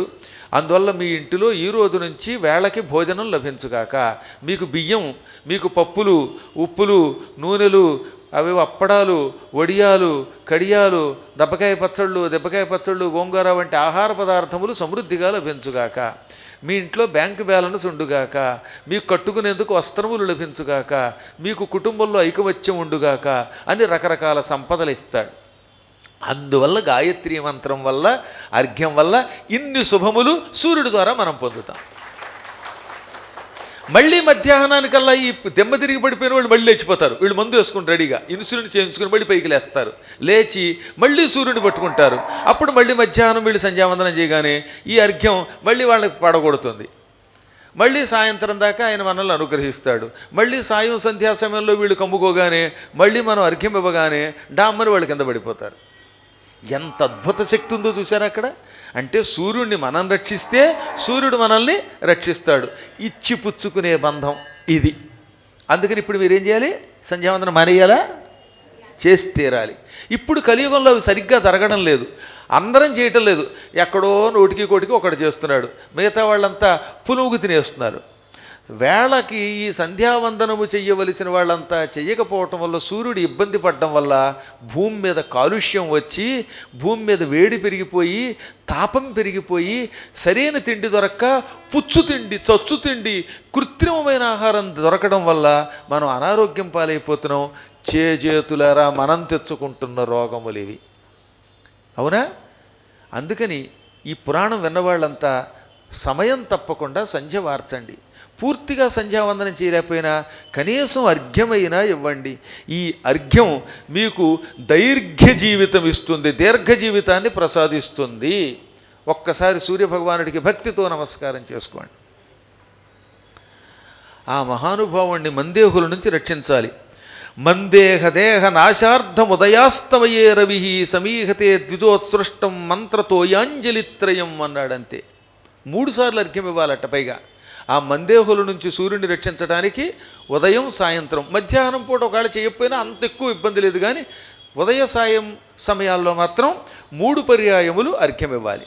అందువల్ల మీ ఇంటిలో ఈ రోజు నుంచి వేళకి భోజనం లభించుగాక. మీకు బియ్యం, మీకు పప్పులు, ఉప్పులు, నూనెలు, అవి అప్పడాలు, వడియాలు, కడియాలు, దెబ్బకాయ పచ్చళ్ళు, గోంగూర వంటి ఆహార పదార్థములు సమృద్ధిగా లభించుగాక. మీ ఇంట్లో బ్యాంకు బ్యాలెన్స్ ఉండుగాక. మీకు కట్టుకునేందుకు వస్త్రములు లభించుగాక. మీకు కుటుంబంలో ఐకమత్యం ఉండుగాక అని రకరకాల సంపదలు ఇస్తాడు. అందువల్ల గాయత్రీ మంత్రం వల్ల, అర్ఘ్యం వల్ల ఇన్ని శుభములు సూర్యుడి ద్వారా మనం పొందుతాం. మళ్ళీ మధ్యాహ్నానికల్లా ఈ దెమ్మ తిరిగి పడిపోయిన వాళ్ళు మళ్ళీ లేచిపోతారు. వీళ్ళు మందు వేసుకుని రెడీగా ఇన్సులిన్ చేయించుకుని మళ్ళీ పైకి లేస్తారు. లేచి మళ్ళీ సూర్యుడిని పట్టుకుంటారు. అప్పుడు మళ్ళీ మధ్యాహ్నం వీళ్ళు సంధ్యావందనం చేయగానే ఈ అర్ఘ్యం మళ్ళీ వాళ్ళకి పడగొడుతుంది. మళ్ళీ సాయంత్రం దాకా ఆయన మనల్ని అనుగ్రహిస్తాడు. మళ్ళీ సాయం సంధ్యా సమయంలో వీళ్ళు కమ్ముకోగానే మళ్ళీ మనం అర్ఘ్యం ఇవ్వగానే డామ్మని వాళ్ళు కింద పడిపోతారు. ఎంత అద్భుత శక్తి ఉందో చూసారా అక్కడ. అంటే సూర్యుడిని మనం రక్షిస్తే సూర్యుడు మనల్ని రక్షిస్తాడు. ఇచ్చి పుచ్చుకునే బంధం ఇది. అందుకని ఇప్పుడు మీరేం చేయాలి? సంధ్యావందనం మానేయాలా? చేసి తీరాలి. ఇప్పుడు కలియుగంలో అవి సరిగ్గా జరగడం లేదు, అందరం చేయటం లేదు. ఎక్కడో నోటికి కోటికి ఒకటి చేస్తున్నాడు, మిగతా వాళ్ళంతా పునుగు తినేస్తున్నారు. వేళకి ఈ సంధ్యావందనము చెయ్యవలసిన వాళ్ళంతా చెయ్యకపోవటం వల్ల సూర్యుడు ఇబ్బంది పడడం వల్ల భూమి మీద కాలుష్యం వచ్చి భూమి మీద వేడి పెరిగిపోయి తాపం పెరిగిపోయి సరైన తిండి దొరక్క పుచ్చు తిండి, చచ్చు తిండి, కృత్రిమమైన ఆహారం దొరకడం వల్ల మనం అనారోగ్యం పాలైపోతున్నాం. చేతులారా మనం తెచ్చుకుంటున్న రోగములు ఇవి. అవునా? అందుకని ఈ పురాణం విన్నవాళ్ళంతా సమయం తప్పకుండా సంధ్య వార్చండి. పూర్తిగా సంధ్యావందనం చేయలేకపోయినా కనీసం అర్ఘ్యమైనా ఇవ్వండి. ఈ అర్ఘ్యం మీకు దైర్ఘ్య జీవితం ఇస్తుంది, దీర్ఘ జీవితాన్ని ప్రసాదిస్తుంది. ఒక్కసారి సూర్యభగవానుడికి భక్తితో నమస్కారం చేసుకోండి. ఆ మహానుభావుణ్ణి మందేహుల నుంచి రక్షించాలి. మందేహ దేహ నాశార్థముదయాస్తమయే రవి సమీహతే ద్విజోత్సృష్టం మంత్రతో యాంజలిత్రయం అన్నాడంతే. 3 సార్లు అర్ఘ్యం ఇవ్వాలట. పైగా ఆ మందేహుల నుంచి సూర్యుడిని రక్షించడానికి ఉదయం, సాయంత్రం, మధ్యాహ్నం పూట ఒకవేళ చేయకపోయినా అంత ఎక్కువ ఇబ్బంది లేదు. కానీ ఉదయ సాయం సమయాల్లో మాత్రం 3 పర్యాయములు అర్ఘ్యం ఇవ్వాలి.